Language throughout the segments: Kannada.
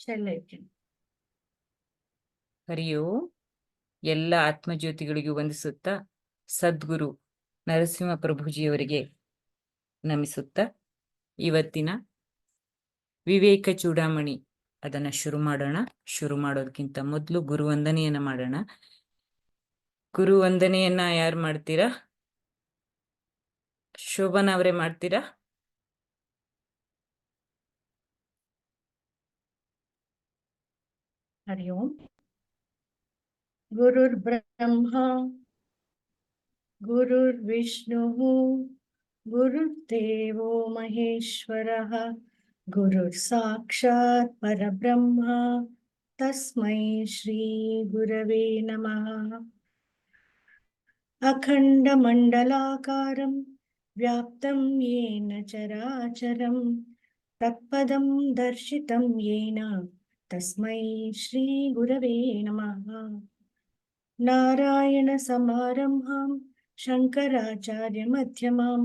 ಚೆಲ್ಲೈತಿ. ಹರಿಯೋ ಎಲ್ಲ ಆತ್ಮಜ್ಯೋತಿಗಳಿಗೂ ವಂದಿಸುತ್ತಾ ಸದ್ಗುರು ನರಸಿಂಹ ಪ್ರಭುಜಿಯವರಿಗೆ ನಮಿಸುತ್ತಾ ಇವತ್ತಿನ ವಿವೇಕ ಚೂಡಾಮಣಿ ಅದನ್ನ ಶುರು ಮಾಡೋಣ. ಶುರು ಮಾಡೋದಕ್ಕಿಂತ ಮೊದಲು ಗುರುವಂದನೆಯನ್ನ ಮಾಡೋಣ. ಗುರುವಂದನೆಯನ್ನ ಯಾರು ಮಾಡ್ತೀರಾ? ಶೋಭನಾ ಅವರೇ ಮಾಡ್ತೀರಾ? ಹರಿ ಓಂ. ಗುರುರ್ ಬ್ರಹ್ಮ ಗುರುರ್ ವಿಷ್ಣು ಗುರುರ್ದೇವೋ ಮಹೇಶ್ವರಃ ಗುರುರ್ ಸಾಕ್ಷಾತ್ ಪರಬ್ರಹ್ಮ ತಸ್ಮೈ ಶ್ರೀ ಗುರವೇ ನಮಃ. ಅಖಂಡ ಮಂಡಲಾಕಾರಂ ವ್ಯಾಪ್ತಂ ಯೇನ ಚರಾಚರಂ ತತ್ಪದಂ ದರ್ಶಿತಂ ಯೇನ ತಸ್ಮೈ ಶ್ರೀ ಗುರವೇ ನಮಃ. ನಾರಾಯಣ ಸಮಾರಂಭಾಂ ಶಂಕರಾಚಾರ್ಯ ಮಧ್ಯಮಾಂ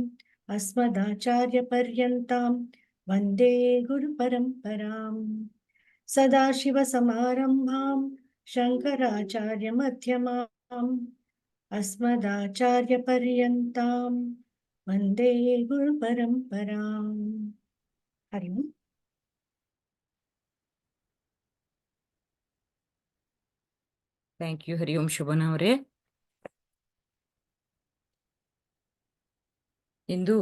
ಅಸ್ಮದಾಚಾರ್ಯ ಪರ್ಯಂತಾಂ ವಂದೇ ಗುರು ಪರಂಪರಾಂ. ಸದಾಶಿವ ಸಮಾರಂಭಾಂ ಶಂಕರಾಚಾರ್ಯ ಮಧ್ಯಮಾಂ ಅಸ್ಮದಾಚಾರ್ಯ ಪರ್ಯಂತಾಂ ವಂದೇ ಗುರು ಪರಂಪರಾಂ. ಹರಿ ಓಂ. Thank you. ಹರಿ ಓಂ ಶೋಭನಾ ಅವರೇ. ಇಂದು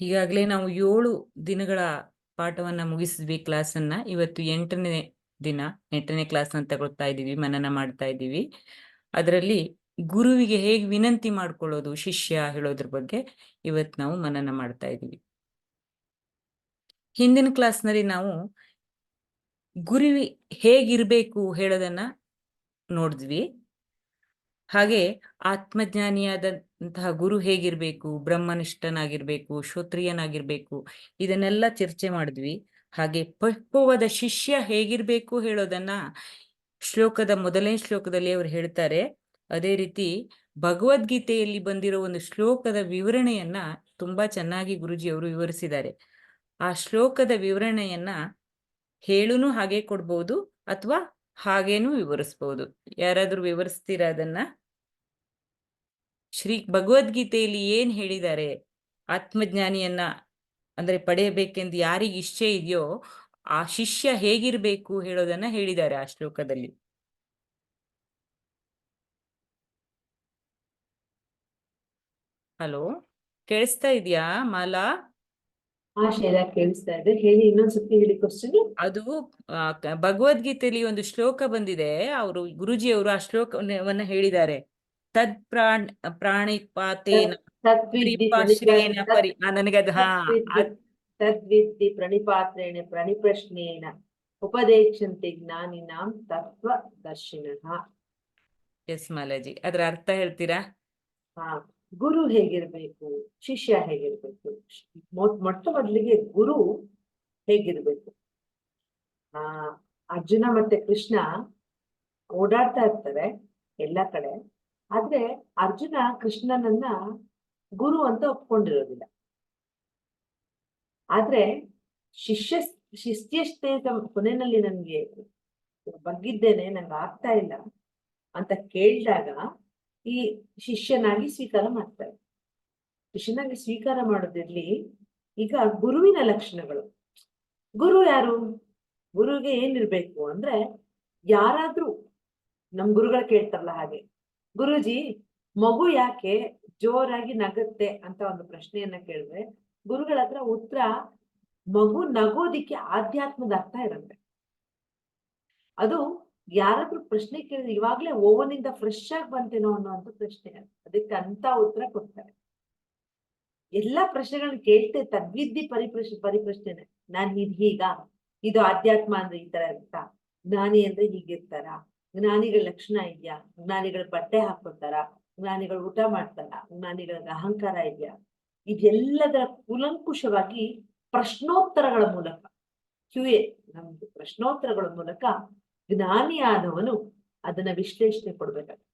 ಈಗಾಗಲೇ ನಾವು 7 ದಿನಗಳ ಪಾಠವನ್ನ ಮುಗಿಸಿದ್ವಿ, ಕ್ಲಾಸನ್ನ. ಇವತ್ತು 8ನೇ ದಿನ, 8ನೇ ಕ್ಲಾಸ್ ಅಂತ ತಗೊಳ್ತಾ ಇದ್ದೀವಿ, ಮನನ ಮಾಡ್ತಾ ಇದ್ದೀವಿ. ಅದರಲ್ಲಿ ಗುರುವಿಗೆ ಹೇಗೆ ವಿನಂತಿ ಮಾಡ್ಕೊಳ್ಳೋದು, ಶಿಷ್ಯ ಹೇಳೋದ್ರ ಬಗ್ಗೆ ಇವತ್ತು ನಾವು ಮನನ ಮಾಡ್ತಾ ಇದ್ದೀವಿ. ಹಿಂದಿನ ಕ್ಲಾಸ್ನಲ್ಲಿ ನಾವು ಗುರುವಿ ಹೇಗಿರ್ಬೇಕು ಹೇಳೋದನ್ನ ನೋಡಿದ್ವಿ. ಹಾಗೆ ಆತ್ಮಜ್ಞಾನಿಯಾದಂತಹ ಗುರು ಹೇಗಿರ್ಬೇಕು, ಬ್ರಹ್ಮನಿಷ್ಠನಾಗಿರ್ಬೇಕು, ಶ್ರೋತ್ರಿಯನಾಗಿರ್ಬೇಕು, ಇದನ್ನೆಲ್ಲ ಚರ್ಚೆ ಮಾಡಿದ್ವಿ. ಹಾಗೆ ಪಕ್ವವಾದ ಶಿಷ್ಯ ಹೇಗಿರ್ಬೇಕು ಹೇಳೋದನ್ನ ಶ್ಲೋಕದ ಮೊದಲನೇ ಶ್ಲೋಕದಲ್ಲಿ ಅವರು ಹೇಳ್ತಾರೆ. ಅದೇ ರೀತಿ ಭಗವದ್ಗೀತೆಯಲ್ಲಿ ಬಂದಿರೋ ಒಂದು ಶ್ಲೋಕದ ವಿವರಣೆಯನ್ನ ತುಂಬಾ ಚೆನ್ನಾಗಿ ಗುರುಜಿ ಅವರು ವಿವರಿಸಿದ್ದಾರೆ. ಆ ಶ್ಲೋಕದ ವಿವರಣೆಯನ್ನ ಹೇಳುನು ಹಾಗೆ ಕೊಡ್ಬೋದು ಅಥವಾ ಹಾಗೇನು ವಿವರಿಸ್ಬೋದು. ಯಾರಾದ್ರೂ ವಿವರಿಸ್ತೀರಾ ಅದನ್ನ? ಶ್ರೀ ಭಗವದ್ಗೀತೆಯಲ್ಲಿ ಏನ್ ಹೇಳಿದ್ದಾರೆ, ಆತ್ಮಜ್ಞಾನಿಯನ್ನ ಅಂದ್ರೆ ಪಡೆಯಬೇಕೆಂದು ಯಾರಿಗೆ ಇಚ್ಛೆ ಇದೆಯೋ ಆ ಶಿಷ್ಯ ಹೇಗಿರ್ಬೇಕು ಹೇಳೋದನ್ನ ಹೇಳಿದ್ದಾರೆ ಆ ಶ್ಲೋಕದಲ್ಲಿ. ಹಲೋ, ಕೇಳಿಸ್ತಾ ಇದೆಯಾ ಮಾಲಾ? ಕೇಳಿಸ್ತಾ ಇದೆ, ಹೇಳಿ. ಇನ್ನೊಂದ್ಸತಿ ಹೇಳಿ ಕ್ವಶನ್. ಅದು ಭಗವದ್ಗೀತೆಯಲ್ಲಿ ಒಂದು ಶ್ಲೋಕ ಬಂದಿದೆ, ಅವರು ಗುರುಜಿ ಅವರು ಆ ಶ್ಲೋಕವನ್ನ ಹೇಳಿದ್ದಾರೆ. ತದ್ ಪ್ರಾಣಿಪಾತೇನ ನನಗದು ತದ್ವಿದ್ದಿ ಪ್ರಣಿಪಾತ್ರೇಣ ಪ್ರಣಿಪ್ರಶ್ನೇನ ಉಪದೇಶಂತೆ ಜ್ಞಾನಿನಾಂ ತತ್ವದರ್ಶಿನಃ. ಎಸ್ ಮಾಲಾಜಿ, ಅದರ ಅರ್ಥ ಹೇಳ್ತೀರಾ? ಗುರು ಹೇಗಿರ್ಬೇಕು, ಶಿಷ್ಯ ಹೇಗಿರ್ಬೇಕು? ಮೊಟ್ಟ ಮೊದಲಿಗೆ ಗುರು ಹೇಗಿರ್ಬೇಕು? ಅರ್ಜುನ ಮತ್ತೆ ಕೃಷ್ಣ ಓಡಾಡ್ತಾ ಇರ್ತಾರೆ ಎಲ್ಲ ಕಡೆ. ಆದ್ರೆ ಅರ್ಜುನ ಕೃಷ್ಣನನ್ನ ಗುರು ಅಂತ ಒಪ್ಕೊಂಡಿರೋದಿಲ್ಲ. ಆದ್ರೆ ಶಿಷ್ಯಷ್ಟೇ ಕೊನೆಯಲ್ಲಿ ನನ್ಗೆ ಬಗ್ಗಿದ್ದೇನೆ, ನಂಗೆ ಆಗ್ತಾ ಇಲ್ಲ ಅಂತ ಕೇಳಿದಾಗ ಈ ಶಿಷ್ಯನಾಗಿ ಸ್ವೀಕಾರ ಮಾಡ್ತಾರೆ. ಶಿಷ್ಯನಾಗಿ ಸ್ವೀಕಾರ ಮಾಡೋದಿರ್ಲಿ. ಈಗ ಗುರುವಿನ ಲಕ್ಷಣಗಳು. ಗುರು ಯಾರು? ಗುರುಗೆ ಏನಿರ್ಬೇಕು ಅಂದ್ರೆ, ಯಾರಾದ್ರೂ ನಮ್ ಗುರುಗಳು ಕೇಳ್ತಾರಲ್ಲ ಹಾಗೆ, ಗುರುಜಿ ಮಗು ಯಾಕೆ ಜೋರಾಗಿ ನಗುತ್ತೆ ಅಂತ ಒಂದು ಪ್ರಶ್ನೆಯನ್ನ ಕೇಳಿದ್ರೆ ಗುರುಗಳ ಹತ್ರ ಉತ್ತರ, ಮಗು ನಗೋದಿಕ್ಕೆ ಆಧ್ಯಾತ್ಮದ ಅರ್ಥ ಇರುತ್ತೆ. ಅದು ಯಾರಾದ್ರೂ ಪ್ರಶ್ನೆ ಕೇಳಿದ್ರೆ ಇವಾಗ್ಲೇ ಓವನಿಂದ ಫ್ರೆಶ್ ಆಗಿ ಬಂತೇನೋ ಅನ್ನೋಂಥ ಪ್ರಶ್ನೆ, ಅದಕ್ಕೆ ಅಂತ ಉತ್ತರ ಕೊಡ್ತಾರೆ. ಎಲ್ಲಾ ಪ್ರಶ್ನೆಗಳನ್ನ ಕೇಳ್ತೆ ತದ್ವಿದ್ದಿ ಪರಿಪ್ರಶ್ನೆನೆ. ನಾನ್ ಹೀಗ, ಇದು ಆಧ್ಯಾತ್ಮ ಅಂದ್ರೆ ಈ ತರ ಇರ್ತ, ಜ್ಞಾನಿ ಅಂದ್ರೆ ಹೀಗಿರ್ತಾರ, ಜ್ಞಾನಿಗಳ ಲಕ್ಷಣ ಇದೆಯಾ, ಜ್ಞಾನಿಗಳ ಬಟ್ಟೆ ಹಾಕೋತಾರ, ಜ್ಞಾನಿಗಳು ಊಟ ಮಾಡ್ತಾರ, ಜ್ಞಾನಿಗಳಿಗೆ ಅಹಂಕಾರ ಇದೆಯಾ, ಇದೆಲ್ಲದರ ಕೂಲಂಕುಷವಾಗಿ ಪ್ರಶ್ನೋತ್ತರಗಳ ಮೂಲಕ ನಮ್ದು ಪ್ರಶ್ನೋತ್ತರಗಳ ಮೂಲಕ ಜ್ಞಾನಿಯಾದವನು ಅದನ್ನ ವಿಶ್ಲೇಷಣೆ ಕೊಡ್ಬೇಕಾಗುತ್ತೆ.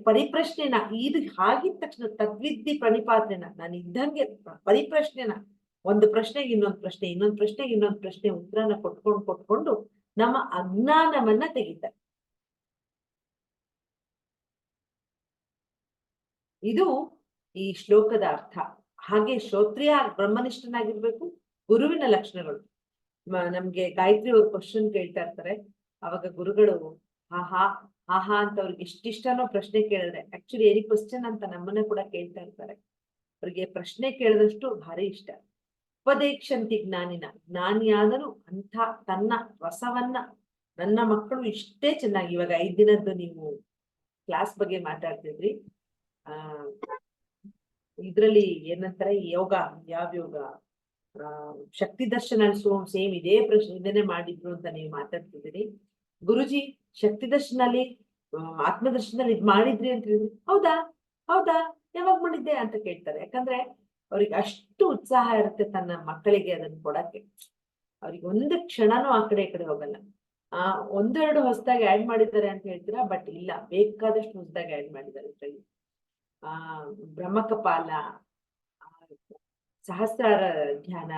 ಪರಿಪ್ರಶ್ನೆನ ಇದು ಹಾಗಿದ ತಕ್ಷಣ ತದ್ವಿದ್ದಿ ಪ್ರಣಿಪಾತ್ರೆನ, ನಾನು ಇದ್ದಂಗೆ ಪರಿಪ್ರಶ್ನೆನ ಒಂದು ಪ್ರಶ್ನೆಗೆ ಇನ್ನೊಂದು ಪ್ರಶ್ನೆ, ಇನ್ನೊಂದು ಪ್ರಶ್ನೆಗೆ ಇನ್ನೊಂದು ಪ್ರಶ್ನೆ ಉತ್ತರನ ಕೊಟ್ಕೊಂಡು ನಮ್ಮ ಅಜ್ಞಾನವನ್ನ ತೆಗಿತಾರೆ. ಇದು ಈ ಶ್ಲೋಕದ ಅರ್ಥ. ಹಾಗೆ ಶ್ರೋತ್ರಿಯ ಬ್ರಹ್ಮನಿಷ್ಠನಾಗಿರ್ಬೇಕು. ಗುರುವಿನ ಲಕ್ಷಣಗಳು. ನಮ್ಗೆ ಗಾಯತ್ರಿ ಅವ್ರು ಕ್ವಶನ್ ಕೇಳ್ತಾ ಇರ್ತಾರೆ, ಅವಾಗ ಗುರುಗಳು ಆಹಾ ಆಹಾ ಅಂತ ಅವ್ರಿಗೆ ಎಷ್ಟಿಷ್ಟನೋ ಪ್ರಶ್ನೆ ಕೇಳಿದ್ರೆ, ಆಕ್ಚುಲಿ ಎನಿ ಕ್ವಶನ್ ಅಂತ ನಮ್ಮನ್ನ ಕೂಡ ಕೇಳ್ತಾ ಇರ್ತಾರೆ. ಅವ್ರಿಗೆ ಪ್ರಶ್ನೆ ಕೇಳಿದಷ್ಟು ಭಾರಿ ಇಷ್ಟ. ಉಪದೇಕ್ಷಂತಿ ಜ್ಞಾನಿನ, ಜ್ಞಾನಿಯಾದನು ಅಂತ ತನ್ನ ರಸವನ್ನ, ನನ್ನ ಮಕ್ಕಳು ಇಷ್ಟೇ ಚೆನ್ನಾಗಿ, ಇವಾಗ 5 ದಿನದ್ದು ನೀವು ಕ್ಲಾಸ್ ಬಗ್ಗೆ ಮಾತಾಡ್ತಿದ್ರಿ, ಇದ್ರಲ್ಲಿ ಏನಂತಾರೆ ಯೋಗ, ಯಾವ ಯೋಗ, ಶಕ್ತಿ ದರ್ಶನ ಸೇಮ್ ಇದೇ ಪ್ರಶ್ನೆ ಇದನ್ನೇ ಮಾಡಿದ್ರು ಅಂತ ನೀವು ಮಾತಾಡ್ತಿದ್ದೀರಿ. ಗುರುಜಿ ಶಕ್ತಿ ದರ್ಶನಲ್ಲಿ ಆತ್ಮದರ್ಶನದಲ್ಲಿ ಇದ್ ಮಾಡಿದ್ರಿ ಅಂತ ಹೇಳಿದ್ರಿ. ಹೌದಾ ಹೌದಾ ಯಾವಾಗ ಮಾಡಿದ್ದೆ ಅಂತ ಕೇಳ್ತಾರೆ. ಯಾಕಂದ್ರೆ ಅವ್ರಿಗೆ ಅಷ್ಟು ಉತ್ಸಾಹ ಇರುತ್ತೆ ತನ್ನ ಮಕ್ಕಳಿಗೆ ಅದನ್ನ ಕೊಡಕ್ಕೆ. ಅವ್ರಿಗೆ ಒಂದು ಕ್ಷಣನೂ ಆ ಕಡೆ ಈ ಕಡೆ ಹೋಗಲ್ಲ. 1-2 ಹೊಸದಾಗಿ ಆಡ್ ಮಾಡಿದ್ದಾರೆ ಅಂತ ಹೇಳ್ತೀರಾ, ಬಟ್ ಇಲ್ಲ, ಬೇಕಾದಷ್ಟು ಹೊಸದಾಗಿ ಆಡ್ ಮಾಡಿದ್ದಾರೆ ಇದ್ರಲ್ಲಿ. ಬ್ರಹ್ಮಕಪಾಲ, ಸಹಸ್ರಾರ ಧ್ಯಾನ,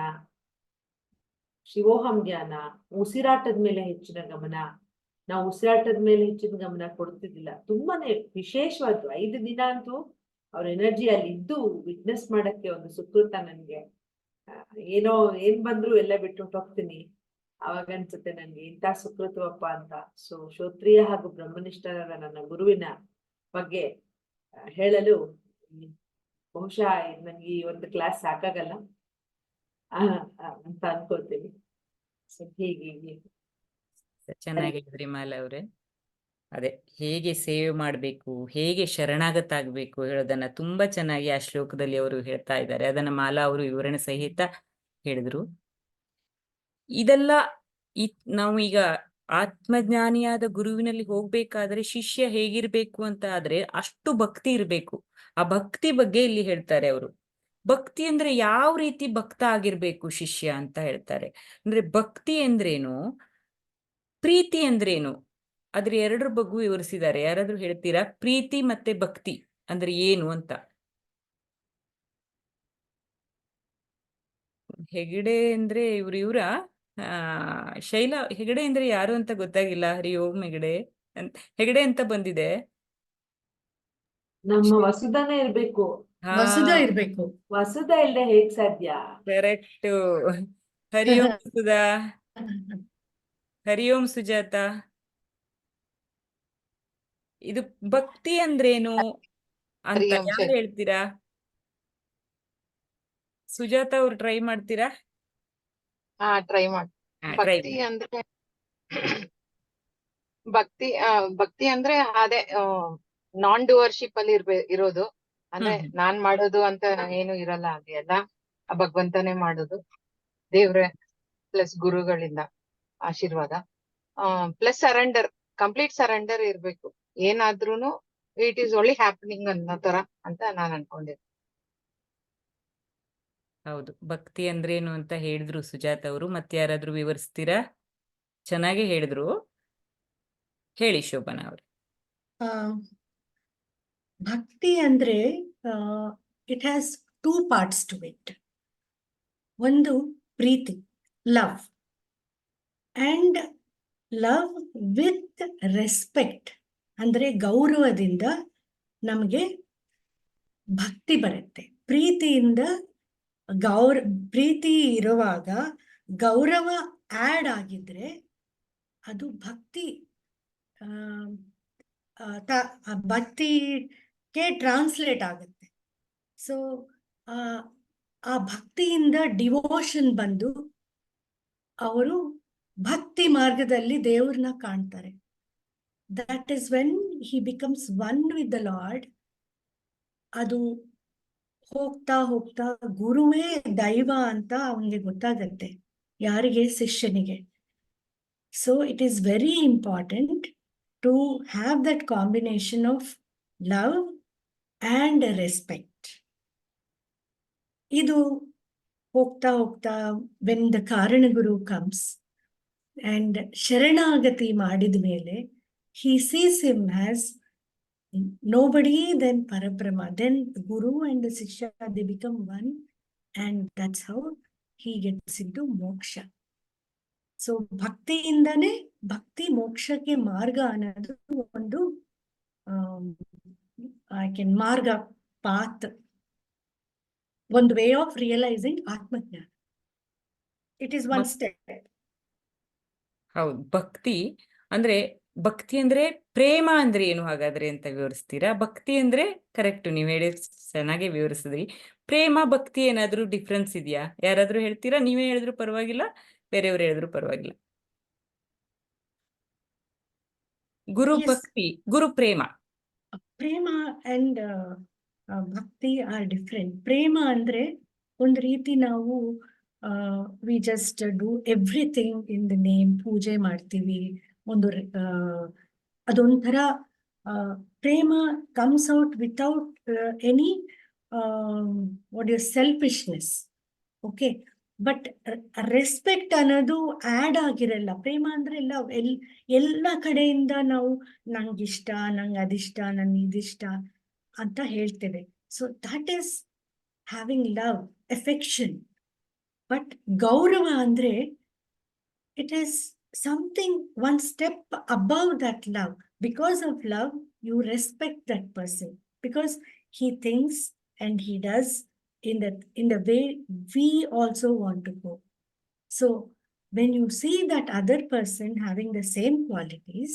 ಶಿವೋಹಂ ಧ್ಯಾನ, ಉಸಿರಾಟದ ಮೇಲೆ ಹೆಚ್ಚಿನ ಗಮನ. ನಾವು ಉಸಿರಾಟದ ಮೇಲೆ ಹೆಚ್ಚಿನ ಗಮನ ಕೊಡ್ತಿದ್ದಿಲ್ಲ. ತುಂಬಾನೇ ವಿಶೇಷವಾದ್ದು 5 ದಿನ ಅಂತೂ ಅವ್ರ ಎನರ್ಜಿ ಅಲ್ಲಿ ಇದ್ದು ವಿಟ್ನೆಸ್ ಮಾಡಕ್ಕೆ ಒಂದು ಸುಕೃತ ನನ್ಗೆ. ಏನೋ ಏನ್ ಬಂದ್ರು ಎಲ್ಲ ಬಿಟ್ಟು ಹೋಗ್ತೀನಿ, ಅವಾಗ ಅನ್ಸುತ್ತೆ ನನ್ಗೆ ಇಂಥ ಸುಕೃತವಪ್ಪ ಅಂತ. ಸೊ ಶ್ರೋತ್ರಿಯ ಹಾಗೂ ಬ್ರಹ್ಮನಿಷ್ಠರಾದ ನನ್ನ ಗುರುವಿನ ಬಗ್ಗೆ ಹೇಳಲು ಬಹುಶಃ ನನ್ಗೆ ಈ ಒಂದು ಕ್ಲಾಸ್ ಸಾಕಾಗಲ್ಲ ಅಂತ ಅನ್ಕೊಳ್ತೀನಿ. ಸೊ ಹೀಗೆ ಚೆನ್ನಾಗಿ ಹೇಳಿದ್ರಿ ಮಾಲಾ ಅವ್ರೆ. ಅದೇ ಹೇಗೆ ಸೇವೆ ಮಾಡ್ಬೇಕು, ಹೇಗೆ ಶರಣಾಗತ ಆಗ್ಬೇಕು ಹೇಳೋದನ್ನ ತುಂಬಾ ಚೆನ್ನಾಗಿ ಆ ಶ್ಲೋಕದಲ್ಲಿ ಅವರು ಹೇಳ್ತಾ ಇದ್ದಾರೆ. ಅದನ್ನ ಮಾಲಾ ಅವರು ವಿವರಣೆ ಸಹಿತ ಹೇಳಿದ್ರು. ಇದೆಲ್ಲ ನಾವು ಈಗ ಆತ್ಮಜ್ಞಾನಿಯಾದ ಗುರುವಿನಲ್ಲಿ ಹೋಗ್ಬೇಕಾದ್ರೆ ಶಿಷ್ಯ ಹೇಗಿರ್ಬೇಕು ಅಂತ ಆದ್ರೆ ಅಷ್ಟು ಭಕ್ತಿ ಇರ್ಬೇಕು. ಆ ಭಕ್ತಿ ಬಗ್ಗೆ ಇಲ್ಲಿ ಹೇಳ್ತಾರೆ ಅವರು. ಭಕ್ತಿ ಅಂದ್ರೆ ಯಾವ ರೀತಿ ಭಕ್ತ ಆಗಿರ್ಬೇಕು ಶಿಷ್ಯ ಅಂತ ಹೇಳ್ತಾರೆ. ಅಂದ್ರೆ ಭಕ್ತಿ ಅಂದ್ರೇನು, ಪ್ರೀತಿ ಅಂದ್ರೇನು, ಅದ್ರ 2 ಬಗ್ಗೆ ವಿವರಿಸಿದ್ದಾರೆ. ಯಾರಾದ್ರೂ ಹೇಳ್ತೀರಾ ಪ್ರೀತಿ ಮತ್ತೆ ಭಕ್ತಿ ಅಂದ್ರೆ ಏನು ಅಂತ? ಹೆಗಡೆ ಅಂದ್ರೆ ಇವ್ರ ಶೈಲಾ ಹೆಗಡೆ ಅಂದ್ರೆ ಯಾರು ಅಂತ ಗೊತ್ತಾಗಿಲ್ಲ. ಹರಿ ಓಂ ಹೆಗಡೆ ಅಂತ ಹೆಗಡೆ ಅಂತ ಬಂದಿದೆ. ನಮ್ಮ ವಸುಧನೇ ಇರ್ಬೇಕು. ವಸುಧಾ ಇರ್ಬೇಕು. ವಸುಧಾ ಇಲ್ದೆ ಹೇಗ್ ಸಾಧ್ಯ? ಕರೆಕ್ಟ್. ಹರಿ ಓಂ ಸುಧಾ, ಹರಿ ಓಂ ಸುಜಾತ. ಇದು ಭಕ್ತಿ ಅಂದ್ರೇನು ಅಂತ ಯಾರು ಹೇಳ್ತೀರಾ? ಸುಜಾತ ಅವ್ರು ಟ್ರೈ ಮಾಡ್ತೀರಾ? ಟ್ರೈ ಮಾಡಿ. ಭಕ್ತಿ ಅಂದ್ರೆ ಭಕ್ತಿ ಅಂದ್ರೆ ಅದೇ ನಾನ್ ಡೂವರ್ಶಿಪ್ ಅಲ್ಲಿ ಇರೋದು. ಅಂದ್ರೆ ನಾನ್ ಮಾಡೋದು ಅಂತ ಏನು ಇರಲ್ಲ. ಅಲ್ಲಿ ಎಲ್ಲ ಆ ಭಗವಂತನೇ ಮಾಡೋದು. ದೇವ್ರೆ ಪ್ಲಸ್ ಗುರುಗಳಿಂದ ಆಶೀರ್ವಾದ, ಪ್ಲಸ್ ಸರೆಂಡರ್, ಕಂಪ್ಲೀಟ್ ಸರೆಂಡರ್ ಇರ್ಬೇಕು. ಏನಾದ್ರೂನು ಇಟ್ ಈಸ್ ಓನ್ಲಿ ಹ್ಯಾಪನಿಂಗ್ ಅನ್ನೋ ತರ ಅಂತ ನಾನ್ ಅನ್ಕೊಂಡಿದ್ದೆ. ಹೌದು, ಭಕ್ತಿ ಅಂದ್ರೇನು ಅಂತ ಹೇಳಿದ್ರು ಸುಜಾತ ಅವರು. ಮತ್ತೆ ಯಾರಾದ್ರೂ ವಿವರಿಸ್ತೀರಾ? ಚೆನ್ನಾಗಿ ಹೇಳಿದ್ರು, ಹೇಳಿ ಶೋಭನಾ ಅವ್ರೆ. ಭಕ್ತಿ ಅಂದ್ರೆ it has 2 parts to it. ಒಂದು ಪ್ರೀತಿ, love, and love with respect ಅಂದ್ರೆ ಗೌರವದಿಂದ ನಮಗೆ ಭಕ್ತಿ ಬರುತ್ತೆ. ಪ್ರೀತಿಯಿಂದ ಪ್ರೀತಿ ಇರುವಾಗ ಗೌರವ ಆಡ್ ಆಗಿದ್ರೆ ಅದು ಭಕ್ತಿ, ಭಕ್ತಿಗೆ ಟ್ರಾನ್ಸ್ಲೇಟ್ ಆಗುತ್ತೆ. ಸೊ ಆ ಭಕ್ತಿಯಿಂದ ಡಿವೋಷನ್ ಬಂದು ಅವರು ಭಕ್ತಿ ಮಾರ್ಗದಲ್ಲಿ ದೇವ್ರನ್ನ ಕಾಣ್ತಾರೆ. That is when he becomes one with the lord. ಅದು ಹೋಗ್ತಾ ಹೋಗ್ತಾ ಗುರುವೇ ದೈವ ಅಂತ ಅವನಿಗೆ ಗೊತ್ತಾಗತ್ತೆ, ಯಾರಿಗೆ? ಶಿಷ್ಯನಿಗೆ. So it is very important to have that combination of love and respect. ಇದು ಹೋಗ್ತಾ ಹೋಗ್ತಾ ವೆನ್ ದ ಕಾರಣಗುರು ಕಮ್ಸ್ ಅಂಡ್ ಶರಣಾಗತಿ ಮಾಡಿದ ಮೇಲೆ he sees him as nobody, then Parabrahma, then the Guru and the Shishya, they become one, and that's how he gets into moksha. So ಭಕ್ತಿಯಿಂದನೇ ಭಕ್ತಿ ಮೋಕ್ಷಕ್ಕೆ ಮಾರ್ಗ ಅನ್ನೋದು ಒಂದು ಮಾರ್ಗ, ಪಾತ್, ಒಂದು ವೇ ಆಫ್ ರಿಯಲೈಸಿಂಗ್ ಆತ್ಮಜ್ಞಾನ. It is one step. ಹೌದು, ಭಕ್ತಿ ಅಂದ್ರೆ ಪ್ರೇಮ ಅಂದ್ರೆ ಏನು ಹಾಗಾದ್ರೆ ಅಂತ ವಿವರಿಸ್ತೀರಾ? ಭಕ್ತಿ ಅಂದ್ರೆ ಕರೆಕ್ಟ್, ನೀವು ಹೇಳಿ ಚೆನ್ನಾಗಿ ವಿವರಿಸಿದ್ರಿ. ಪ್ರೇಮ ಭಕ್ತಿ ಏನಾದ್ರೂ ಡಿಫ್ರೆನ್ಸ್ ಇದೆಯಾ? ಯಾರಾದ್ರೂ ಹೇಳ್ತೀರಾ? ನೀವೇ ಹೇಳಿದ್ರು ಪರವಾಗಿಲ್ಲ, ಬೇರೆಯವ್ರು ಹೇಳಿದ್ರು ಪರವಾಗಿಲ್ಲ. ಗುರು Yes. ಭಕ್ತಿ, ಗುರು ಪ್ರೇಮ. ಪ್ರೇಮ ಅಂಡ್ ಭಕ್ತಿ ಆರ್ ಡಿಫ್ರೆಂಟ್. ಪ್ರೇಮ ಅಂದ್ರೆ ಒಂದು ರೀತಿ ನಾವು we just do everything in the name, ಪೂಜೆ ಮಾಡ್ತೀವಿ, ಒಂದು ಅದೊಂಥರ ಪ್ರೇಮ comes out without any what is selfishness. Okay, but respect ಅನ್ನೋದು ಆಡ್ ಆಗಿರಲ್ಲ. ಪ್ರೇಮ ಅಂದ್ರೆ ಎಲ್ಲ ಕಡೆಯಿಂದ ನಾವು ನಂಗಿಷ್ಟ, ನಂಗೆ ಅದಿಷ್ಟ, ನನ್ ಇದಿಷ್ಟ ಅಂತ ಹೇಳ್ತೇವೆ. So that is having love, affection. But ಗೌರವ ಅಂದ್ರೆ it is something one step above that love. Because of love, you respect that person because he thinks and he does in the way we also want to go. So when you see that other person having the same qualities,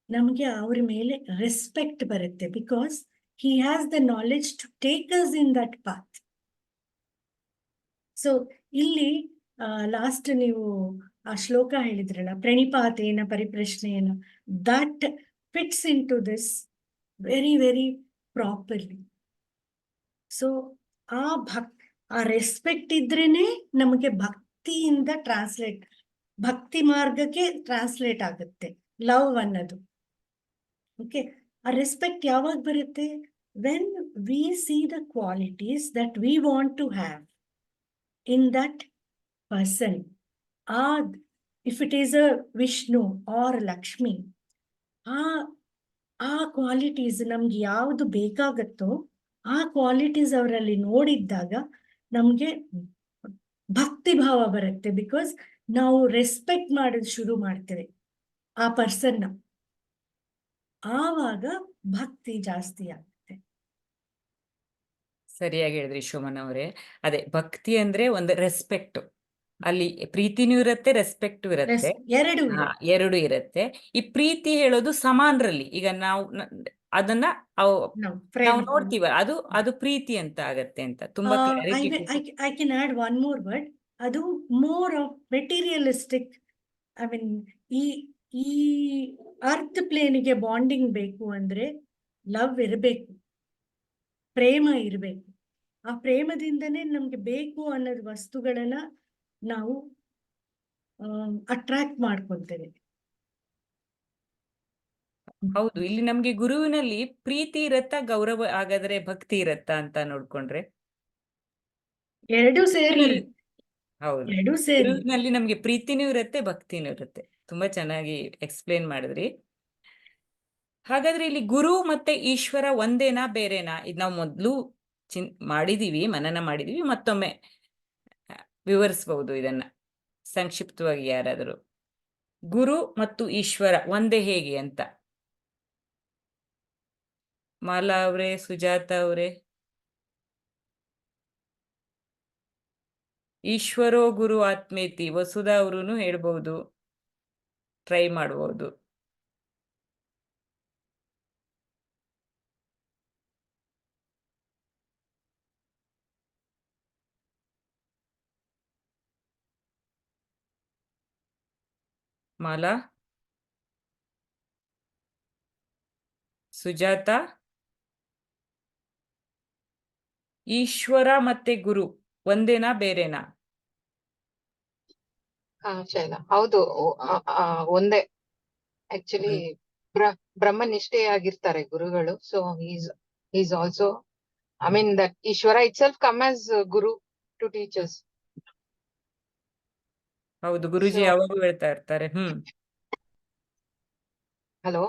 ನಮಗೆ ಅವ್ರ ಮೇಲೆ ರೆಸ್ಪೆಕ್ಟ್ ಬರುತ್ತೆ, because he has the knowledge to take us in that path. So ಇಲ್ಲಿ ಲಾಸ್ಟ್ ನೀವು ಆ ಶ್ಲೋಕ ಹೇಳಿದ್ರಲ್ಲ, ಪ್ರಣಿಪಾತೇನ ಪರಿಪ್ರಶ್ನೆಯೇನ, that fits into this very very properly. So ಆ ರೆಸ್ಪೆಕ್ಟ್ ಇದ್ರೇನೆ ನಮಗೆ ಭಕ್ತಿಯಿಂದ ಭಕ್ತಿ ಮಾರ್ಗಕ್ಕೆ ಟ್ರಾನ್ಸ್ಲೇಟ್ ಆಗುತ್ತೆ ಲವ್ ಅನ್ನೋದು. ಓಕೆ, ಆ ರೆಸ್ಪೆಕ್ಟ್ ಯಾವಾಗ ಬರುತ್ತೆ? When we see the qualities that we want to have in that person. If it is a Vishnu or Lakshmi, ಆ ಕ್ವಾಲಿಟೀಸ್ ನಮ್ಗೆ ಯಾವುದು ಬೇಕಾಗತ್ತೋ ಆ ಕ್ವಾಲಿಟೀಸ್ ಅವರಲ್ಲಿ ನೋಡಿದ್ದಾಗ ನಮ್ಗೆ ಭಕ್ತಿ ಭಾವ ಬರುತ್ತೆ. ಬಿಕಾಸ್ ನಾವು ರೆಸ್ಪೆಕ್ಟ್ ಮಾಡೋದು ಶುರು ಮಾಡ್ತೇವೆ ಆ ಪರ್ಸನ್ನ, ಆವಾಗ ಭಕ್ತಿ ಜಾಸ್ತಿ ಆಗುತ್ತೆ. ಸರಿಯಾಗಿ ಹೇಳಿದ್ರಿ ಶೋಮನ್ ಅವರೇ. ಅದೇ ಭಕ್ತಿ ಅಂದ್ರೆ ಒಂದು ರೆಸ್ಪೆಕ್ಟ್, ಅಲ್ಲಿ ಪ್ರೀತಿನೂ ಇರುತ್ತೆ, ರೆಸ್ಪೆಕ್ಟ್ ಇರುತ್ತೆ, ಎರಡು ಇರುತ್ತೆ. ಈ ಪ್ರೀತಿ ಹೇಳೋದು ಸಮಾನರಲ್ಲಿ. ಈಗ ನಾವು ಅದನ್ನ ನಾವು ನೋಡ್ತೀವ, ಅದು ಪ್ರೀತಿ ಅಂತ ಆಗತ್ತೆ ಅಂತ ತುಂಬಾ I can add one more word. ಅದು more of materialistic. I mean ಈ ಅರ್ತ್ ಪ್ಲೇನಿಗೆ ಬಾಂಡಿಂಗ್ ಬೇಕು ಅಂದ್ರೆ ಲವ್ ಇರಬೇಕು, ಪ್ರೇಮ ಇರಬೇಕು. ಆ ಪ್ರೇಮದಿಂದನೇ ನಮ್ಗೆ ಬೇಕು ಅನ್ನೋದು ವಸ್ತುಗಳನ್ನ ನಾವು ಅಟ್ರಾಕ್ಟ್ ಮಾಡ್ಕೊಳ್ತೇವೆ. ಹೌದು, ಇಲ್ಲಿ ನಮ್ಗೆ ಗುರುವಿನಲ್ಲಿ ಪ್ರೀತಿ ಇರತ್ತಾ, ಗೌರವ ಹಾಗಾದ್ರೆ ಭಕ್ತಿ ಇರತ್ತಾ ಅಂತ ನೋಡ್ಕೊಂಡ್ರೆ ಎರಡು ಸೇರಿ. ಹೌದು, ಎರಡು ಸೇರಿ ಗುರುವಿನಲ್ಲಿ ನಮ್ಗೆ ಪ್ರೀತಿನೂ ಇರುತ್ತೆ, ಭಕ್ತಿನೂ ಇರುತ್ತೆ. ತುಂಬಾ ಚೆನ್ನಾಗಿ ಎಕ್ಸ್ಪ್ಲೇನ್ ಮಾಡಿದ್ರಿ. ಹಾಗಾದ್ರೆ ಇಲ್ಲಿ ಗುರು ಮತ್ತೆ ಈಶ್ವರ ಒಂದೇನಾ ಬೇರೆನಾ? ಇದು ನಾವು ಮೊದಲು ಮಾಡಿದೀವಿ, ಮನನ ಮಾಡಿದೀವಿ, ಮತ್ತೊಮ್ಮೆ ವಿವರಿಸಬಹುದು ಇದನ್ನ ಸಂಕ್ಷಿಪ್ತವಾಗಿ ಯಾರಾದರೂ? ಗುರು ಮತ್ತು ಈಶ್ವರ ಒಂದೇ ಹೇಗೆ ಅಂತ. ಮಾಲಾ ಅವರೇ, ಸುಜಾತ ಅವರೇ. ಈಶ್ವರೋ ಗುರು ಆತ್ಮೇತಿ, ವಸುಧಾ ಅವರು ಹೇಳ್ಬಹುದು, ಟ್ರೈ ಮಾಡಬಹುದು. ಮಾಲಾ, ಸುಜಾತ. ಈಶ್ವರ ಮತ್ತೆ ಗುರು ಒಂದೇನಾ ಬೇರೆನಾ? ಶೈಲಾ, ಹೌದು, ಒಂದೇ. ಆಕ್ಚುಲಿ ಬ್ರಹ್ಮನಿಷ್ಠೆಯಾಗಿರ್ತಾರೆ ಗುರುಗಳು. So is also, I mean that Ishwara itself come as guru to teachers. ಹೌದು, ಗುರುಜಿ ಯಾವಾಗೂ ಹೇಳ್ತಾ ಇರ್ತಾರೆ. ಹಲೋ,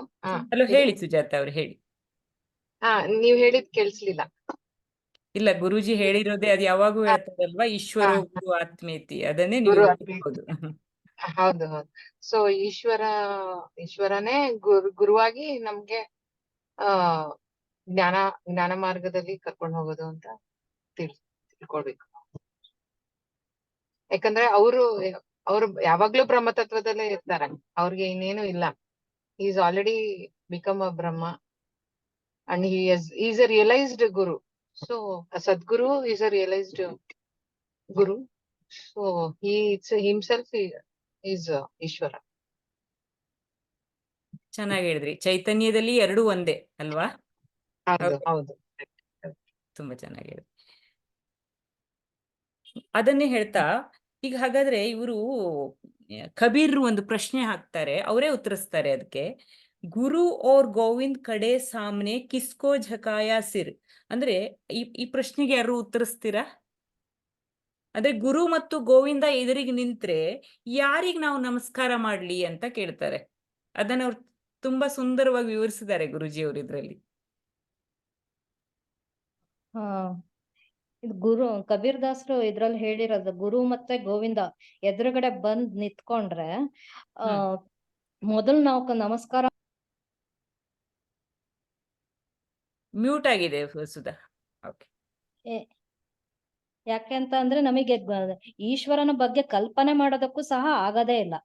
ಹಲೋ, ಹೇಳಿ ಸುಜಾತ ಅವ್ರು, ಹೇಳಿ. ನೀವ್ ಹೇಳಿದ್ ಕೇಳಿಸ್ಲಿಲ್ಲ. ಇಲ್ಲ, ಗುರೂಜಿ ಹೇಳಿರೋದೇ ಅದು ಯಾವಾಗೂ ಹೇಳ್ತಾರಲ್ವಾ, ಈಶ್ವರೋ ಹಾ, ಗುರು ಆತ್ಮೇತಿ, ಅದನ್ನೇ ಗುರು ನೀವು ಆತ್ಮೇತಿ. ಹೌದು. ಹೌದು ಹೌದು. ಸೊ ಈಶ್ವರನೇ ಗುರುವಾಗಿ ನಮ್ಗೆ ಆ ಜ್ಞಾನ ಮಾರ್ಗದಲ್ಲಿ ಕರ್ಕೊಂಡು ಹೋಗೋದು ಅಂತ ತಿಳ್ಕೊಳ್ಬೇಕು. ಯಾಕಂದ್ರೆ ಅವರು ಯಾವಾಗ್ಲೂ ಬ್ರಹ್ಮತತ್ವದಲ್ಲೇ ಇರ್ತಾರೆ, ಅವ್ರಿಗೆ ಇನ್ನೇನು ಇಲ್ಲ. Is already become a Brahma and is a realised guru. So Sadguru is a realised guru. So himself is Ishwara. ಚೆನ್ನಾಗಿ ಹೇಳಿದ್ರಿ. ಚೈತನ್ಯದಲ್ಲಿ ಎರಡು ಒಂದೇ ಅಲ್ವಾ? ಹೌದು ಹೌದು. ತುಂಬಾ ಚೆನ್ನಾಗಿ ಹೇಳಿದ್ರಿ. ಅದನ್ನೇ ಹೇಳ್ತಾ ಈಗ ಹಾಗಾದ್ರೆ ಇವರು ಕಬೀರ್ ಒಂದು ಪ್ರಶ್ನೆ ಹಾಕ್ತಾರೆ, ಅವರೇ ಉತ್ತರಿಸ್ತಾರೆ ಅದಕ್ಕೆ. ಗುರು ಓರ್ ಗೋವಿಂದ್ ಕಡೆ ಸಾಮ್ನೆ ಕಿಸ್ಕೋ ಝಕಾಯ ಸಿರ್. ಅಂದ್ರೆ ಈ ಪ್ರಶ್ನೆಗೆ ಯಾರು ಉತ್ತರಿಸ್ತೀರಾ? ಅಂದ್ರೆ ಗುರು ಮತ್ತು ಗೋವಿಂದ ಎದುರಿಗೆ ನಿಂತ್ರೆ ಯಾರಿಗ್ ನಾವು ನಮಸ್ಕಾರ ಮಾಡ್ಲಿ ಅಂತ ಕೇಳ್ತಾರೆ. ಅದನ್ನ ಅವ್ರು ತುಂಬಾ ಸುಂದರವಾಗಿ ವಿವರಿಸಿದ್ದಾರೆ ಗುರುಜಿ ಅವರು ಇದ್ರಲ್ಲಿ. ಹಾ, ಇದು ಕಬೀರ್ ದಾಸರು ಇದ್ರಲ್ಲಿ ಹೇಳಿರೋದು, ಗುರು ಮತ್ತೆ ಗೋವಿಂದ ಎದುರುಗಡೆ ಬಂದ್ ನಿಂತ್ಕೊಂಡ್ರೆ ಮೊದಲು ನಾವು ನಮಸ್ಕಾರ. ಮ್ಯೂಟ್ ಆಗಿದೆ ಸುಧಾ. ಓಕೆ. ಯಾಕೆ ಅಂತ ಅಂದ್ರೆ ನಮಗೆ ಈಶ್ವರನ ಬಗ್ಗೆ ಕಲ್ಪನೆ ಮಾಡೋದಕ್ಕೂ ಸಹ ಆಗದೇ ಇಲ್ಲ.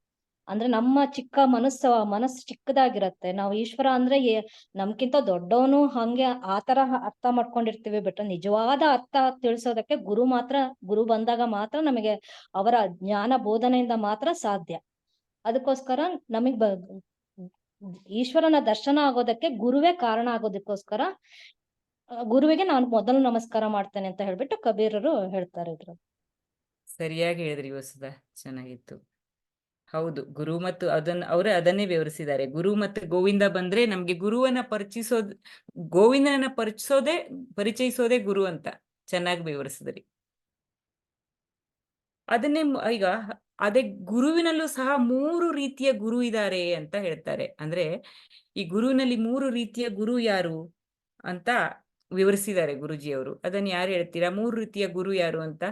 ಅಂದ್ರೆ ನಮ್ಮ ಚಿಕ್ಕ ಮನಸ್ಸು ಚಿಕ್ಕದಾಗಿರತ್ತೆ. ನಾವು ಈಶ್ವರ ಅಂದ್ರೆ ನಮ್ಗಿಂತ ದೊಡ್ಡವನು ಹಂಗೆ ಆತರ ಅರ್ಥ ಮಾಡ್ಕೊಂಡಿರ್ತೀವಿ. ಬಟ್ ನಿಜವಾದ ಅರ್ಥ ತಿಳಿಸೋದಕ್ಕೆ ಗುರು ಬಂದಾಗ ಮಾತ್ರ ನಮಗೆ ಅವರ ಜ್ಞಾನ ಬೋಧನೆಯಿಂದ ಮಾತ್ರ ಸಾಧ್ಯ. ಅದಕ್ಕೋಸ್ಕರ ಈಶ್ವರನ ದರ್ಶನ ಆಗೋದಕ್ಕೆ ಗುರುವೇ ಕಾರಣ ಆಗೋದಕ್ಕೋಸ್ಕರ ಗುರುವಿಗೆ ನಾನು ಮೊದಲು ನಮಸ್ಕಾರ ಮಾಡ್ತೇನೆ ಅಂತ ಹೇಳ್ಬಿಟ್ಟು ಕಬೀರರು ಹೇಳ್ತಾರೆ ಇದ್ರು. ಸರಿಯಾಗಿ ಹೇಳಿದ್ರಿ ವಸುಧಾ, ಚೆನ್ನಾಗಿತ್ತು. ಹೌದು, ಗುರು ಮತ್ತು ಅವರೇ ಅದನ್ನೇ ವಿವರಿಸಿದ್ದಾರೆ. ಗುರು ಮತ್ತು ಗೋವಿಂದ ಬಂದ್ರೆ ನಮ್ಗೆ ಗೋವಿಂದನ ಪರಿಚಯಿಸೋದೇ ಗುರು ಅಂತ ಚೆನ್ನಾಗಿ ವಿವರಿಸಿದ್ರಿ. ಅದನ್ನೇ ಈಗ ಅದೇ ಗುರುವಿನಲ್ಲೂ ಸಹ 3 ರೀತಿಯ ಗುರು ಇದ್ದಾರೆ ಅಂತ ಹೇಳ್ತಾರೆ. ಅಂದ್ರೆ ಈ ಗುರುವಿನಲ್ಲಿ 3 ರೀತಿಯ ಗುರು ಯಾರು ಅಂತ ವಿವರಿಸಿದ್ದಾರೆ ಗುರುಜಿಯವರು. ಅದನ್ನ ಯಾರು ಹೇಳ್ತೀರಾ? 3 ರೀತಿಯ ಗುರು ಯಾರು ಅಂತ?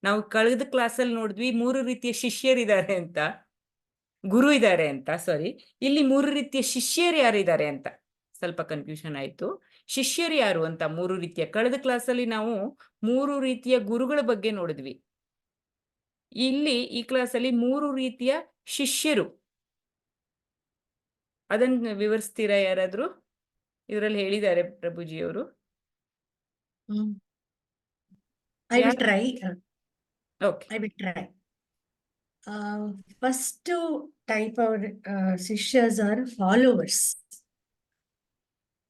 ನಾವು ಕಳೆದ ಕ್ಲಾಸಲ್ಲಿ ನೋಡಿದ್ವಿ 3 ರೀತಿಯ ಶಿಷ್ಯರಿದ್ದಾರೆ ಅಂತ, ಗುರು ಇದ್ದಾರೆ ಅಂತ. ಸಾರಿ, ಇಲ್ಲಿ 3 ರೀತಿಯ ಶಿಷ್ಯರು ಯಾರಿದ್ದಾರೆ ಅಂತ ಸ್ವಲ್ಪ ಕನ್ಫ್ಯೂಷನ್ ಆಯ್ತು. ಶಿಷ್ಯರು ಯಾರು ಅಂತ 3 ರೀತಿಯ, ಕಳೆದ ಕ್ಲಾಸಲ್ಲಿ ನಾವು 3 ರೀತಿಯ ಗುರುಗಳ ಬಗ್ಗೆ ನೋಡಿದ್ವಿ. ಇಲ್ಲಿ ಈ ಕ್ಲಾಸಲ್ಲಿ 3 ರೀತಿಯ ಶಿಷ್ಯರು, ಅದನ್ನ ವಿವರಿಸ್ತೀರಾ ಯಾರಾದ್ರೂ? ಇದರಲ್ಲಿ ಹೇಳಿದ್ದಾರೆ ಪ್ರಭುಜಿಯವರು. I will try. Okay. I will try. First type of ಶಿಷ್ಯಸ್ are followers.